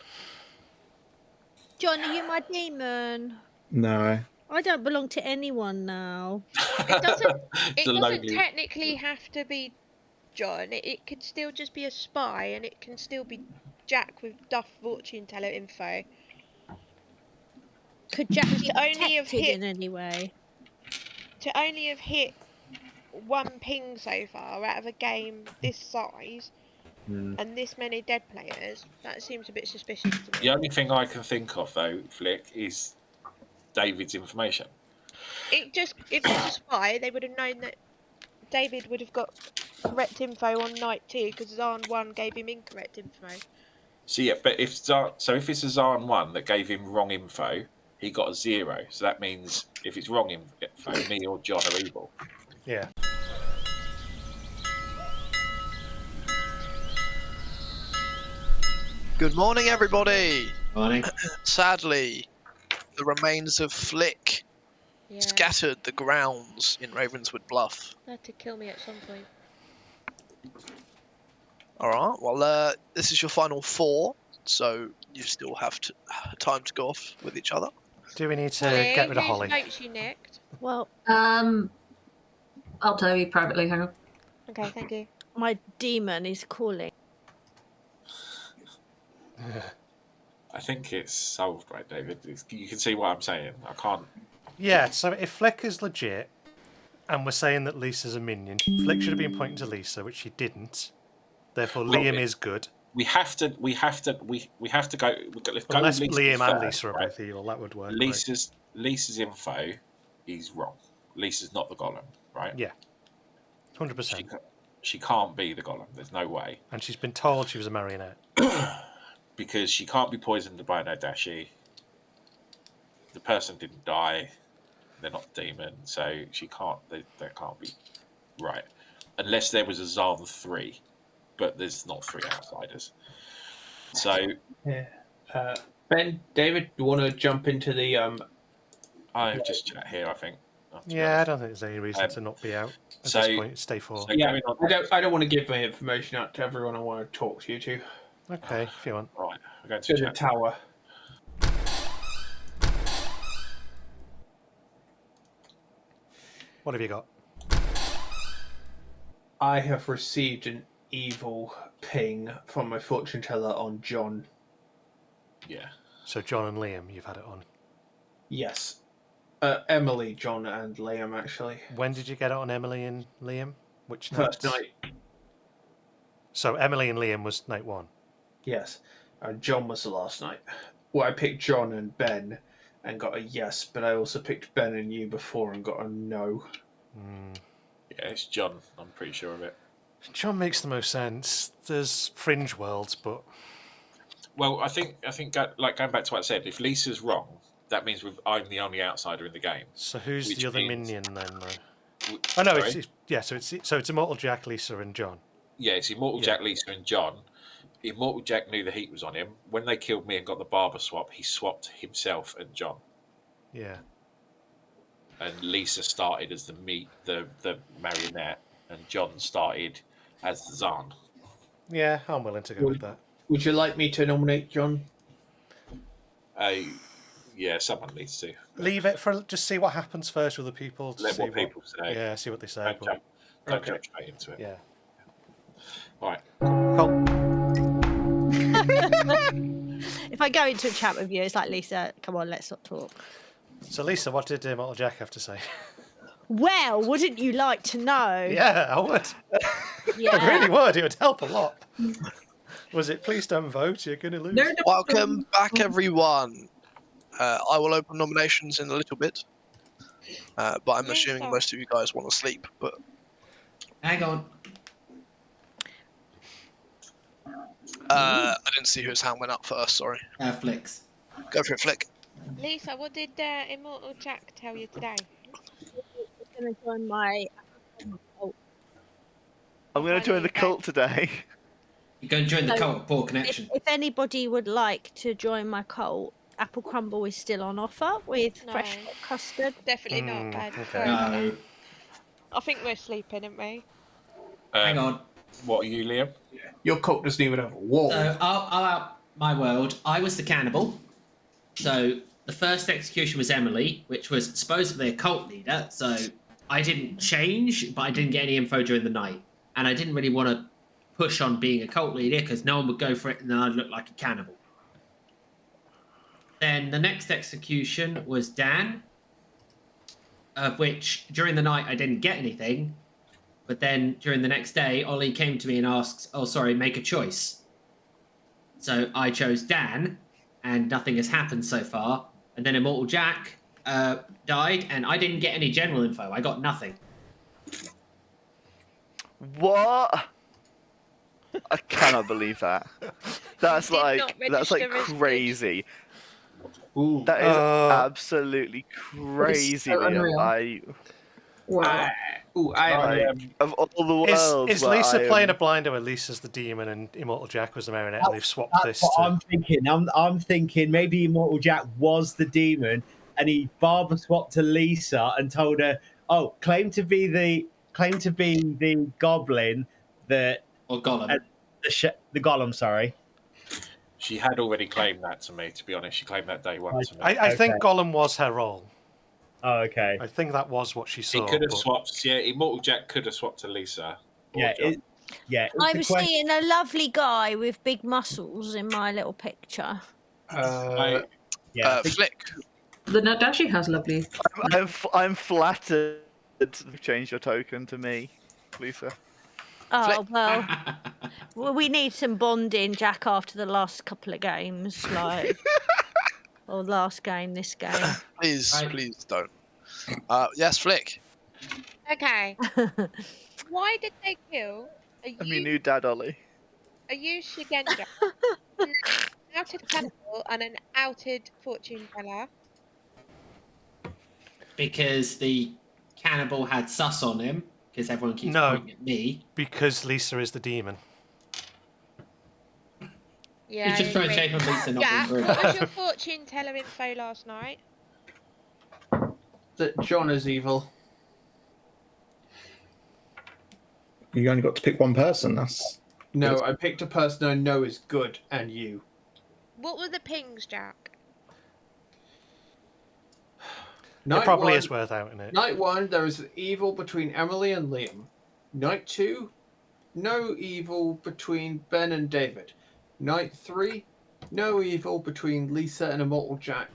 John, are you my demon? No. I don't belong to anyone now. It doesn't lonely- technically have to be John. It could still just be a spy, and it can still be Jack with Duff fortune teller info. Could Jack be To only have detected hit in any way? to only have hit 1 ping so far out of a game this size and this many dead players, that seems a bit suspicious to me. The only thing I can think of, though, Flick, is David's information. If it's a spy, they would have known that David would have got correct info on night 2 because Zarn 1 gave him incorrect info. So yeah, but if it's a Zarn 1 that gave him wrong info, he got a 0. So that means if it's wrong info, me or John are evil. Yeah. Good morning, everybody. Morning. Sadly, the remains of Flick Yeah, scattered the grounds in Ravenswood Bluff. they had to kill me at some point. All right. Well, this is your final 4, so you still have time to go off with each other. Do we need to Holly, get rid of whose Holly? notes you nicked? Well, I'll tell you privately. Hang on. Okay, thank you. my demon is calling. I think it's solved, right, David? You can see what I'm saying. I can't. Yeah, so if Flick is legit, and we're saying that Lisa's a minion, Flick should have been pointing to Lisa, which he didn't. Therefore, Well, Liam is good. We have to go. Let's go Unless with Lisa's Liam and first, Lisa are right? both evil, that would work. right? Lisa's info is wrong. Lisa's not the golem, right? Yeah, 100%. She can't be the golem. There's no way. And she's been told she was a marionette. Because she can't be poisoned by an Odashi. The person didn't die. They're not the demon, so she can't. They can't be right, unless there was a Zarn 3, but there's not 3 outsiders. So Yeah. Ben, David, do you want to jump into the I just chat here. I think. Yeah, I don't think there's any reason to not be out at so- this point. Stay 4. so- Yeah, I don't want to give my information out to everyone. I want to talk to you two. Okay, if you want. Right, we're going To to the chat. tower. What have you got? I have received an evil ping from my fortune teller on John. Yeah. So John and Liam, you've had it on. Yes. Emily, John, and Liam, actually. When did you get it on Emily and Liam? Which First nights? night, So Emily and Liam was night 1. yes. John was the last night. Well, I picked John and Ben and got a yes, but I also picked Ben and you before and got a no. Mm. Yeah, it's John. I'm pretty sure of it. John makes the most sense. There's fringe worlds, but Well, I think like going back to what I said, if Lisa's wrong, that means I'm the only outsider in the game. so who's Which the other means- minion then, though? W- Oh no, sorry? it's Immortal Jack, Lisa, and John. Yeah, it's Immortal Yeah. Jack, Lisa, and John. Immortal Jack knew the heat was on him. When they killed me and got the barber swap, he swapped himself and John. Yeah. And Lisa started as the marionette, and John started as the Zahn. Yeah, I'm willing to go with that. Would you like me to nominate John? Yeah, someone needs to. Leave it for just see what happens first with the people. To Let see what people say. Yeah, see what they say. Don't jump straight into it. Yeah. All right. Cool. If I go into a chat with you, it's like, Lisa, come on, let's not talk. So Lisa, what did Immortal Jack have to say? Well, wouldn't you like to know? Yeah, I would. Yeah. I really would. It would help a lot. Was it please don't vote? You're going to lose. Welcome back, everyone. I will open nominations in a little bit, but I'm assuming most of you guys want to sleep. But Hang on. I didn't see whose hand went up first. Sorry. Flicks. Go for it, Flick. Lisa, what did Immortal Jack tell you today? I'm going to join my cult. I'm going to join the cult today. You're going to join the So, cult, poor connection. If anybody would like to join my cult, apple crumble is still on offer with fresh hot custard. Definitely not, bad. okay. No. I think we're sleeping, aren't we? Hang on. What are you, Liam? Your cult doesn't even have a wall. So I'll out my world. I was the cannibal. So the first execution was Emily, which was supposedly a cult leader. So I didn't change, but I didn't get any info during the night. And I didn't really want to push on being a cult leader because no one would go for it and then I'd look like a cannibal. Then the next execution was Dan, of which during the night I didn't get anything. But then during the next day, Ollie came to me and asked, oh, sorry, make a choice. So I chose Dan, and nothing has happened so far. And then Immortal Jack died, and I didn't get any general info. I got nothing. What? I cannot believe that. That's Did like not that's like register as good. crazy. Ooh. That is absolutely crazy. so Liam. unreal. Wow. Of all the worlds, Is where Lisa I playing a am- blinder where Lisa's the demon and Immortal Jack was the marionette, and they've swapped That's this what to... I'm thinking. I'm thinking maybe Immortal Jack was the demon, and he barber swapped to Lisa and told her, "Oh, claim to be the goblin that Or Gollum. the golem." Sorry. She had already claimed that to me, to be honest. She claimed that day one to me. I think Gollum was her role. Oh, okay. I think that was what she He saw. could have but- swapped. Yeah, Immortal Jack could have swapped to Lisa. or Yeah. John. I'm seeing a lovely guy with big muscles in my little picture. Flick. The Nadashi has lovely. I'm flattered to change your token to me, Lisa. Oh, well, we need some bonding, Jack, after the last couple of games. Or last game, this game. Please don't. Yes, Flick. Okay. Why did they kill I'm your new dad, Ollie. a used Shigenja, an outed cannibal, and an outed fortune teller? Because the cannibal had sus on him, because everyone keeps No, pointing at me. because Lisa is the demon. Yeah. He's just trying to shape on Lisa, not Jack, being rude. what was your fortune teller info last night? That John is evil. You only got to pick one person. That's No, I picked a person I know is good, and you. What were the pings, Jack? It probably is worth outing it. Night 1, there was evil between Emily and Liam. Night 2, no evil between Ben and David. Night 3, no evil between Lisa and Immortal Jack.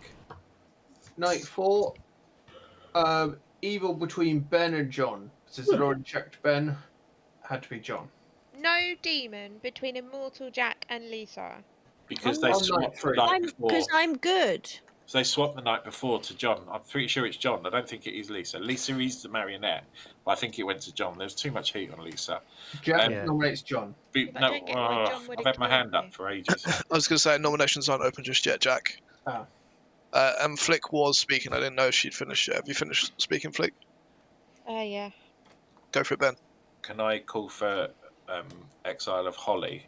Night 4, evil between Ben and John. Since I'd already checked Ben, had to be John. No demon between Immortal Jack and Lisa. Because they I'm swapped not the night before. Because I'm good. So they swapped the night before to John. I'm pretty sure it's John. I don't think it is Lisa. Lisa is the marionette, but I think it went to John. There's too much heat on Lisa. Jack nominates John. I don't get why John would I've had my ignore hand me. up for ages. I was going to say nominations aren't open just yet, Jack. Ah. And Flick was speaking. I didn't know she'd finished yet. Have you finished speaking, Flick? Yeah. Go for it, Ben. Can I call for exile of Holly?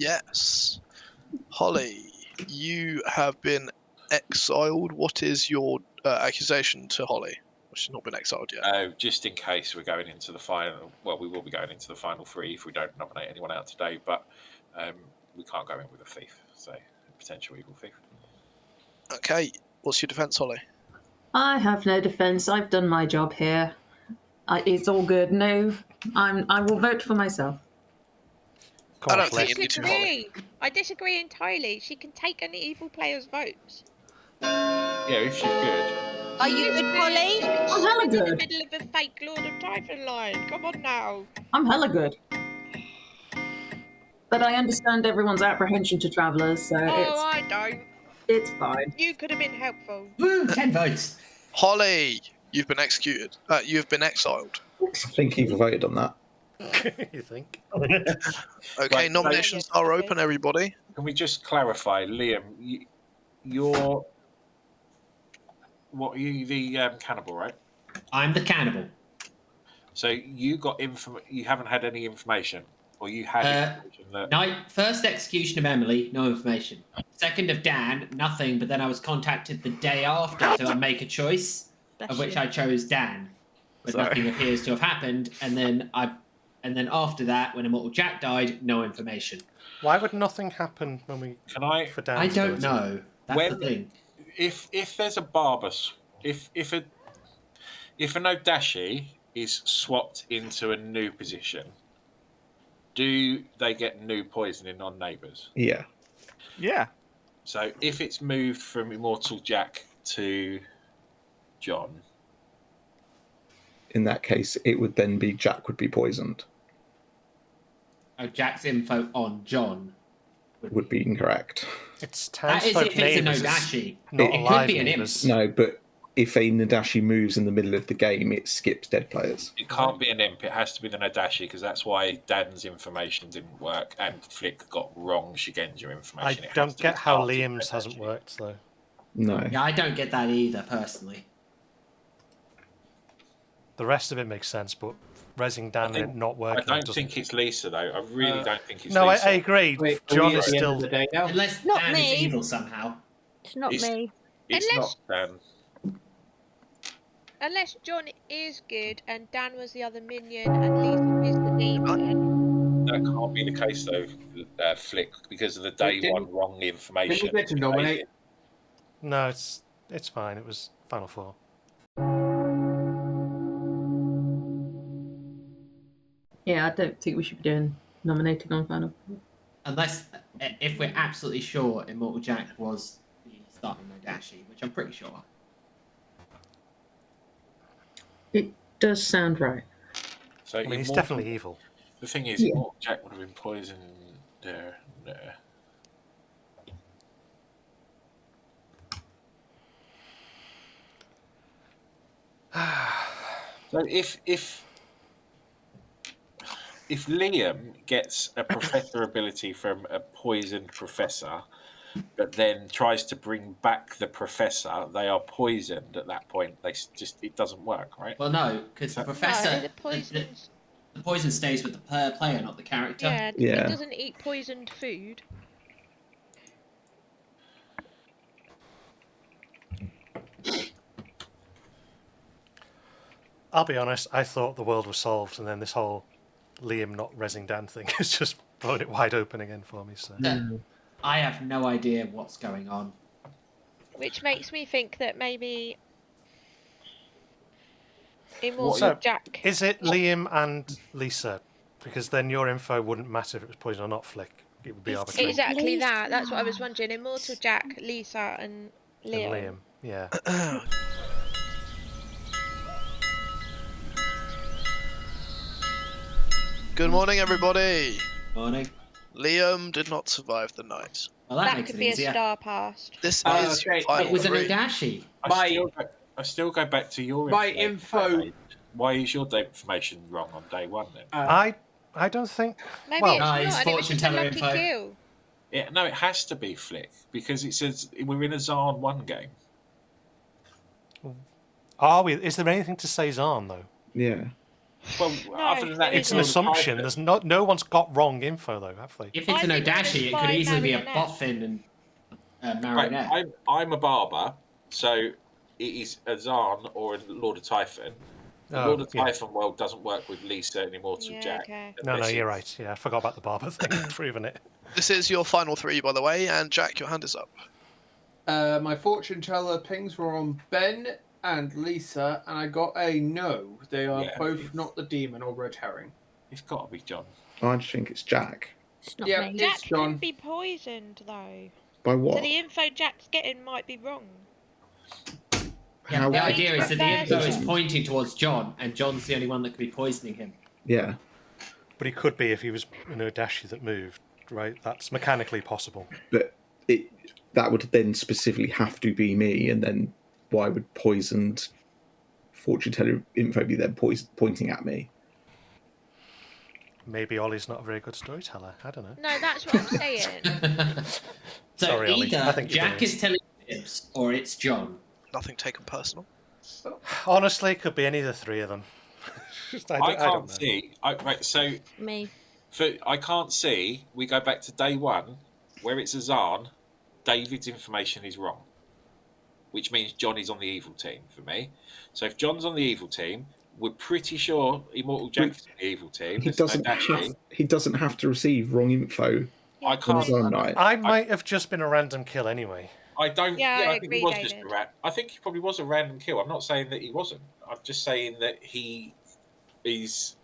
Yes. Holly, you have been exiled. What is your accusation to Holly? Well, she's not been exiled yet. Just in case we're going into the final. Well, we will be going into the final three if we don't nominate anyone out today, but we can't go in with a thief, so a potential evil thief. Okay. What's your defence, Holly? I have no defence. I've done my job here. It's all good. No, I will vote for myself. I don't think you need to, Holly. I disagree entirely. She can take any evil player's votes. Yeah, if she's good. Are you good, Holly? I'm hella In the good. middle of a fake Lord of Typhon line. Come on now. I'm hella good. But I understand everyone's apprehension to travellers, so I don't. it's fine. You could have been helpful. Woo! 10 votes. Holly, you've been executed. You've been exiled. I think he voted on that. You think? Okay, Right, nominations are open, everybody. Can we just clarify, Liam? You're what? Are you the cannibal, right? I'm the cannibal. So you got You haven't had any information, or you had information that. Night first execution of Emily, no information. Second of Dan, nothing. But then I was contacted the day after to make a choice, of which I chose Dan. But nothing appears to have happened. And then after that, when Immortal Jack died, no information. Why would nothing happen when we? Can I? For Dan I don't know. That's the thing. If there's a Barbus, if a Nodashi is swapped into a new position, do they get new poisoning on neighbours? Yeah. Yeah. So if it's moved from Immortal Jack to John, In that case, it would then be Jack would be poisoned. Oh, Jack's info on John Would be incorrect. It's that is townsfolk if it's a neighbours, Nodashi. not It alive could be an imp. neighbours. No, but if a Nadashi moves in the middle of the game, it skips dead players. it can't be an imp. It has to be the Nodashi because that's why Dan's information didn't work and Flick got wrong Shigenja I information. It has don't to be get how party Liam's Nodashi. hasn't worked though. No. Yeah, I don't get that either, personally. The rest of it makes sense, but Resing Dan and it not I working. don't doesn't. think it's Lisa though. I really don't think it's No, Lisa. I agree. Wait, are John we is at the end still. of the day now? Unless Not Dan me. is evil somehow. It's not It's- me. It's Unless- not Dan. Unless John is good and Dan was the other minion and Lisa is the demon. That can't be the case though, Flick, because of the day Didn't- one wrong information. Didn't we get to nominate? No, it's fine. It was Final Four. Yeah, I don't think we should be doing nominating on Final. Unless, if we're absolutely sure Immortal Jack was the starting Nodashi, which I'm pretty sure. It does sound right. So I mean, he's Immortal- definitely evil. The thing is, Yeah. Immortal Jack would have been poisoned there. So if Liam gets a professor ability from a poisoned professor, but then tries to bring back the professor, they are poisoned at that point. It doesn't work, right? Well, no, because the professor. No, the poison. The poison stays with the player, not the character. Yeah, Yeah. it doesn't eat poisoned food. I'll be honest. I thought the world was solved, and then this whole Liam not Resing Dan thing has just blown it wide open again for me. So I have no idea what's going on. Which makes me think that maybe Immortal So, Jack. is it Liam and Lisa? Because then your info wouldn't matter if it was poison or not, Flick. It would be arbitrary. Exactly that. That's what I was wondering. Immortal Jack, Lisa, and And Liam. Liam, yeah. Good morning, everybody. Morning. Liam did not survive the night. Well, that That makes could it be easier. a star past. This Uh, is your okay, final It was an three. Odashi. I still go back to your My information, info- Why is your information wrong on day one then? I don't think. Maybe well, it's No, it's not, and it was fortune just a teller lucky info. kill. Yeah, no, it has to be Flick because it says we're in a Zarn 1 game. are we? Is there anything to say Zarn though? Yeah. Well, other than that, there It's an isn't. assumption. There's no one's got wrong info though, have they? If it's I an think it was Odashi, it by could easily be a Marionette. boffin and Right, marionette. I'm a barber, so it is a Zarn or a Lord of Typhon. The Oh, Lord of yeah. Typhon world doesn't work with Lisa and Immortal Yeah, Jack. okay. No, unless you're it's- right. Yeah, I forgot about the barber thing. Proving it. This is your final three, by the way, and Jack, your hand is up. My fortune teller pings were on Ben and Lisa, and I got a no. They are Yeah, both it's- not the demon or red herring. It's got to be John. I just think it's Jack. It's not Yeah, me. Jack it's John. could be poisoned though. By So what? the info Jack's getting might be wrong. Yeah, How the could idea is that the Jack- info is pointing towards John, and John's the only one that could be poisoning him. Yeah. But he could be if he was an Odashi that moved, right? That's mechanically possible. But that would then specifically have to be me, and then why would poisoned fortune teller info be then pointing at me? Maybe Ollie's not a very good storyteller. I don't know. No, that's what I'm saying. So Sorry, Ollie. I either think you're Jack doing is telling fibs, or it's John. Nothing taken personal. Honestly, it could be any of the three of them. I don't can't know. see. Right, so Me. I can't see. We go back to day one, where it's a Zarn. David's information is wrong, which means John is on the evil team for me. So if John's on the evil team, we're pretty sure Immortal Jack is on the evil team. He There's no doesn't Dashi. have. He doesn't have to receive wrong info I on can't. his own night. I might have just been a random kill anyway. I don't. Yeah, I I think agree, he was just David. I think he probably was a random kill. I'm not saying that he wasn't. I'm just saying that he is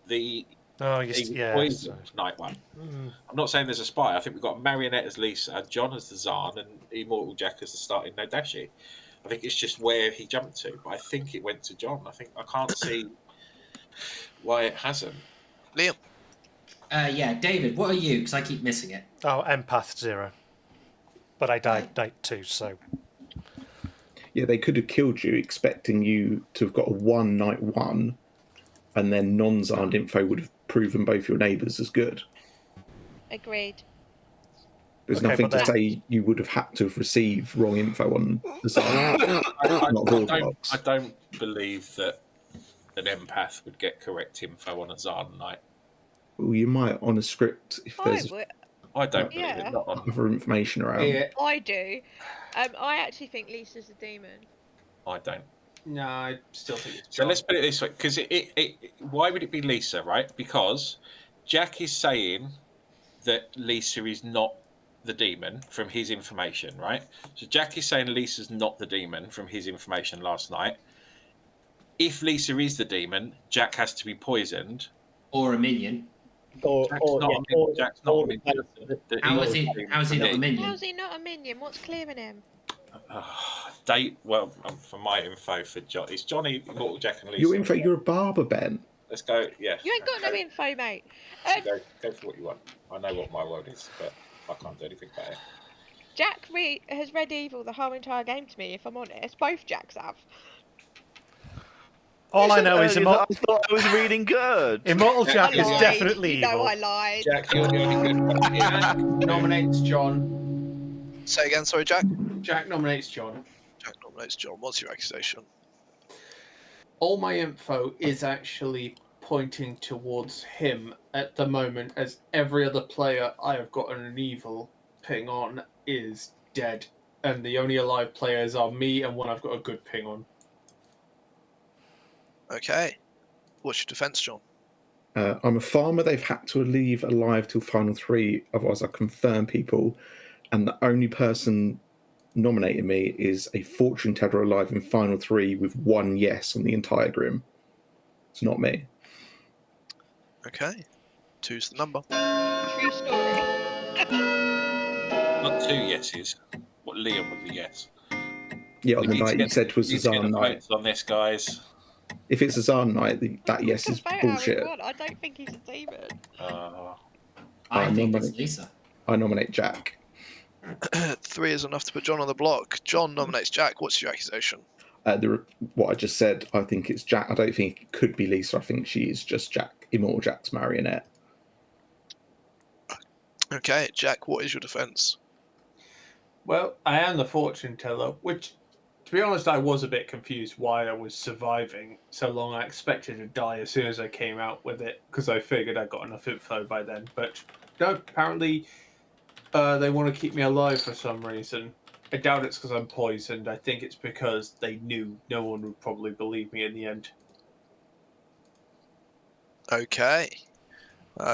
the Oh, evil poison night one. I'm not saying there's a spy. I think we've got Marionette as Lisa, John as the Zarn, and Immortal Jack as the starting Nodashi. I think it's just where he jumped to, but I think it went to John. I can't see why it hasn't. Liam. Yeah, David, what are you? Because I keep missing it. Oh, empath 0. But I died night 2, so Yeah, they could have killed you, expecting you to have got a 1 night 1, and then non-Zarned info would have proven both your neighbours as good. Agreed. There's Okay, nothing but to then- say you would have had to have received wrong info on the Zarn. I don't believe that an empath would get correct info on a Zarn night. Well, you might on a script if there's I don't believe Yeah. it. Not on. other information around. I do. I actually think Lisa's a demon. I don't. No, I still think it's So let's put it this way, because why would it be Lisa, right? Because Jack is saying that Lisa is not the demon from his information, right? So Jack is saying Lisa's not the demon from his information last night. If Lisa is the demon, Jack has to be poisoned. Or a minion. Jack's not a minion. How is he not a minion? How's he not a minion? What's clearing him? For my info for John, it's Johnny, Immortal Jack, and Lisa. Your info, you're a barber, Ben. Let's go. Yeah. You ain't got no info, mate. Go for what you want. I know what my world is, but I can't do anything about it. Jack has read evil the whole entire game to me, if I'm honest. Both Jacks have. all I know is I thought I was reading good. Immortal Jack I is lied. definitely You know evil. I lied. Jack, you're the only good one. Jack nominates John. Say again, sorry, Jack. Jack nominates John. Jack nominates John. What's your accusation? All my info is actually pointing towards him at the moment, as every other player I have gotten an evil ping on is dead, and the only alive players are me and one I've got a good ping on. Okay. What's your defense, John? I'm a farmer. They've had to leave alive till final 3, otherwise I confirm people. And the only person nominating me is a fortune teller alive in final 3 with 1 yes on the entire grim. It's not me. Okay. 2's the number. True story. Not 2 yeses. What Liam was a yes. Yeah, on We the need to night you get- said was we a need to get Zarn the night. votes on this, guys. If it's a Zarn night, that yes is Vote how we bullshit. want. I don't think he's a demon. I think it's nominate- Lisa. I nominate Jack. 3 is enough to put John on the block. John nominates Jack. What's your accusation? What I just said, I think it's Jack. I don't think it could be Lisa. I think she is just Jack, Immortal Jack's marionette. Okay, Jack, what is your defense? Well, I am the fortune teller, which, to be honest, I was a bit confused why I was surviving so long. I expected to die as soon as I came out with it, because I figured I got enough info by then. But no, apparently they want to keep me alive for some reason. I doubt it's because I'm poisoned. I think it's because they knew no one would probably believe me in the end. Okay.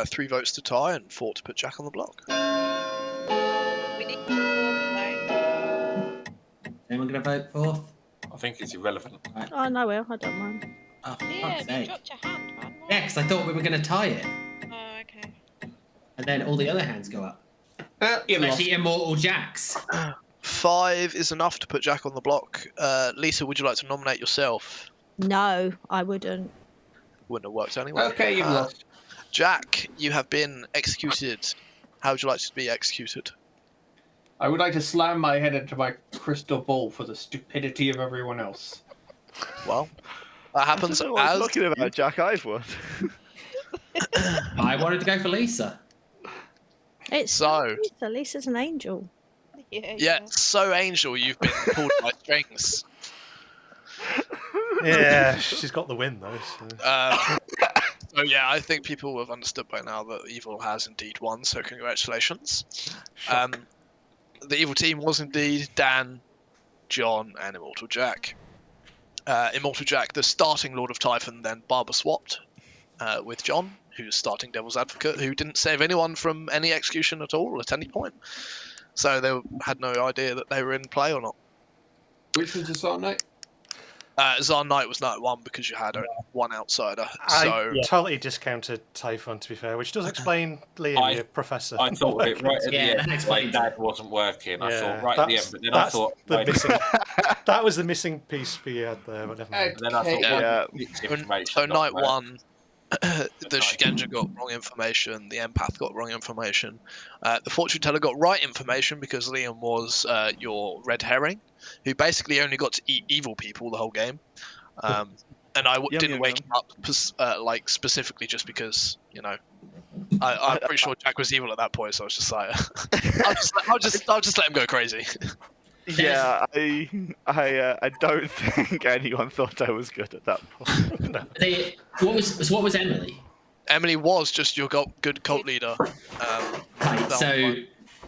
3 votes to tie and 4 to put Jack on the block. We need Anyone going to vote fourth? I think it's irrelevant. Right. Oh, no, Will, I don't mind. Oh, for Liam, fuck's you sake. dropped your hand, man. Yeah, because I thought we were going to tie it. Oh, okay. And then all the other hands go up. You lost. Especially Immortal Jack's. 5 is enough to put Jack on the block. Lisa, would you like to nominate yourself? No, I wouldn't. Wouldn't have worked anyway. Okay, you've lost. Jack, you have been executed. How would you like to be executed? I would like to slam my head into my crystal ball for the stupidity of everyone else. Well, that happens I don't know what as... I'm talking about, Jack. I've won. I wanted to go for Lisa. It's So- Lisa. Lisa's an angel. Yeah, so Angel, you've been pulled by strings. Yeah, she's got the win though. So. So yeah, I think people have understood by now that evil has indeed won, so congratulations. The evil team was indeed Dan, John, and Immortal Jack. Immortal Jack, the starting Lord of Typhon, then barber swapped with John, who's starting Devil's Advocate, who didn't save anyone from any execution at all at any point. So they had no idea that they were in play or not. Which was the Tsar Knight? Tsar Knight was Knight 1 because you had only one outsider. I totally discounted Typhon, to be fair, which does explain Liam, your professor. I thought of it right at the end. that Like explains Dad wasn't working. I Yeah, thought right at the end, but then I that's thought the like, missing, that was the missing piece for you there, but never mind. and then I thought it's information. So not Knight work. 1, the Shigenja got wrong information, the Empath got wrong information, the Fortune Teller got right information because Liam was your red herring, who basically only got to eat evil people the whole game. And I didn't wake him up like specifically just because, you know, I'm pretty sure Jack was evil at that point, so I was just like, I'll just let him go crazy. Yeah, I don't think anyone thought I was good at that point. No. What was Emily? Emily was just your good cult leader. Right, so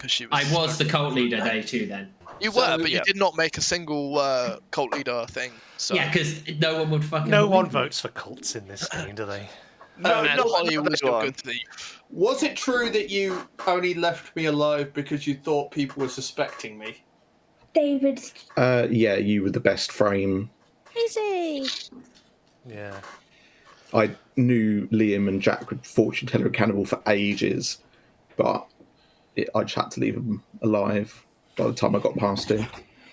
she I was the cult leader day 2 then. You were, but you did not make a single cult leader thing. So. Yeah, because no one would fucking. No one votes for cults in this game, do they? No, and Holly was your good thief. Was it true that you only left me alive because you thought people were suspecting me? David. Yeah, you were the best frame. Easy. Yeah. I knew Liam and Jack would fortune teller and cannibal for ages, but I just had to leave them alive by the time I got past him.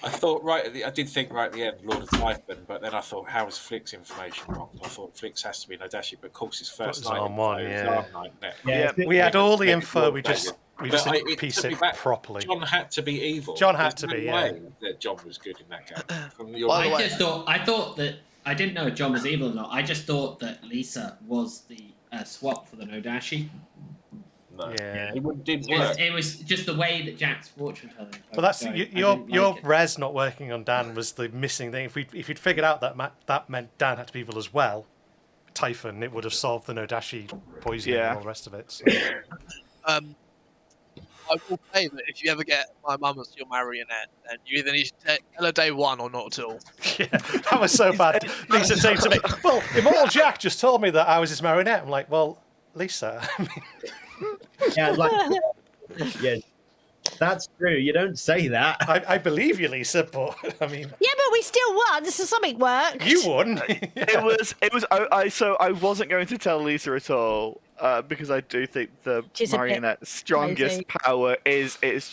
I thought I did think right at the end, Lord of Typhon, but then I thought, how is Flick's information wrong? I thought Flick's has to be Nadashi, but of course his first It was night. on one, info, yeah. Arm Night, Yeah, We had all the Maybe info, we Lord just David. didn't But piece took it me back. properly. John had to be evil. John had There's to no be, yeah. way that John was good in that game. From your By the way- I thought that I didn't know if John was evil or not. I just thought that Lisa was the swap for the Nodashi. no, Yeah. it didn't work. It was just the way that Jack's fortune telling. Well, that's your like it. res not working on Dan was the missing thing. If you'd figured out that meant Dan had to be evil as well, Typhon, it would have solved the Nodashi poisoning and all the rest of it. So. I will say that if you ever get my mum as your marionette, then you either need to tell her day 1 or not at all. Yeah, that was so bad. Lisa saying to me, "Well, Immortal Jack just told me that I was his marionette." I'm like, "Well, Lisa." Yeah, yeah, that's true. You don't say that. I believe you, Lisa, but I mean, Yeah, but we still won, so something worked. you won. It was. I wasn't going to tell Lisa at all because I do think the She's a bit marionette's strongest crazy. power is it's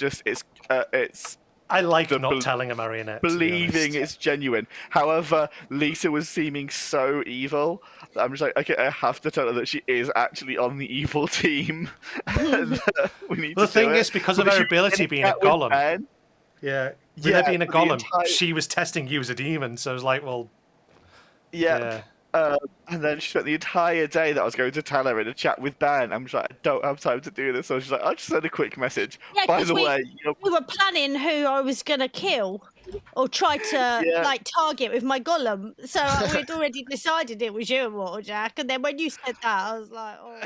I like the not telling a marionette. to be believing honest. it's genuine. However, Lisa was seeming so evil that I'm just like, okay, I have to tell her that she is actually on the evil team. And we need Well, to the do thing it. is, because But of her she was ability in being a chat with golem. Ben. Yeah, with Yeah, her being a for the golem, entire- she was testing you as a demon. So I was like, well, Yeah. And then she spent the entire day that I was going to tell her in a chat with Ben. I'm just like, I don't have time to do this. So she's like, I'll just send a quick message. Yeah, By 'cause the way, we were planning who I was going to kill or try to Yeah. like target with my golem. So we'd already decided it was you, Waterjack. And then when you said that, I was like, oh.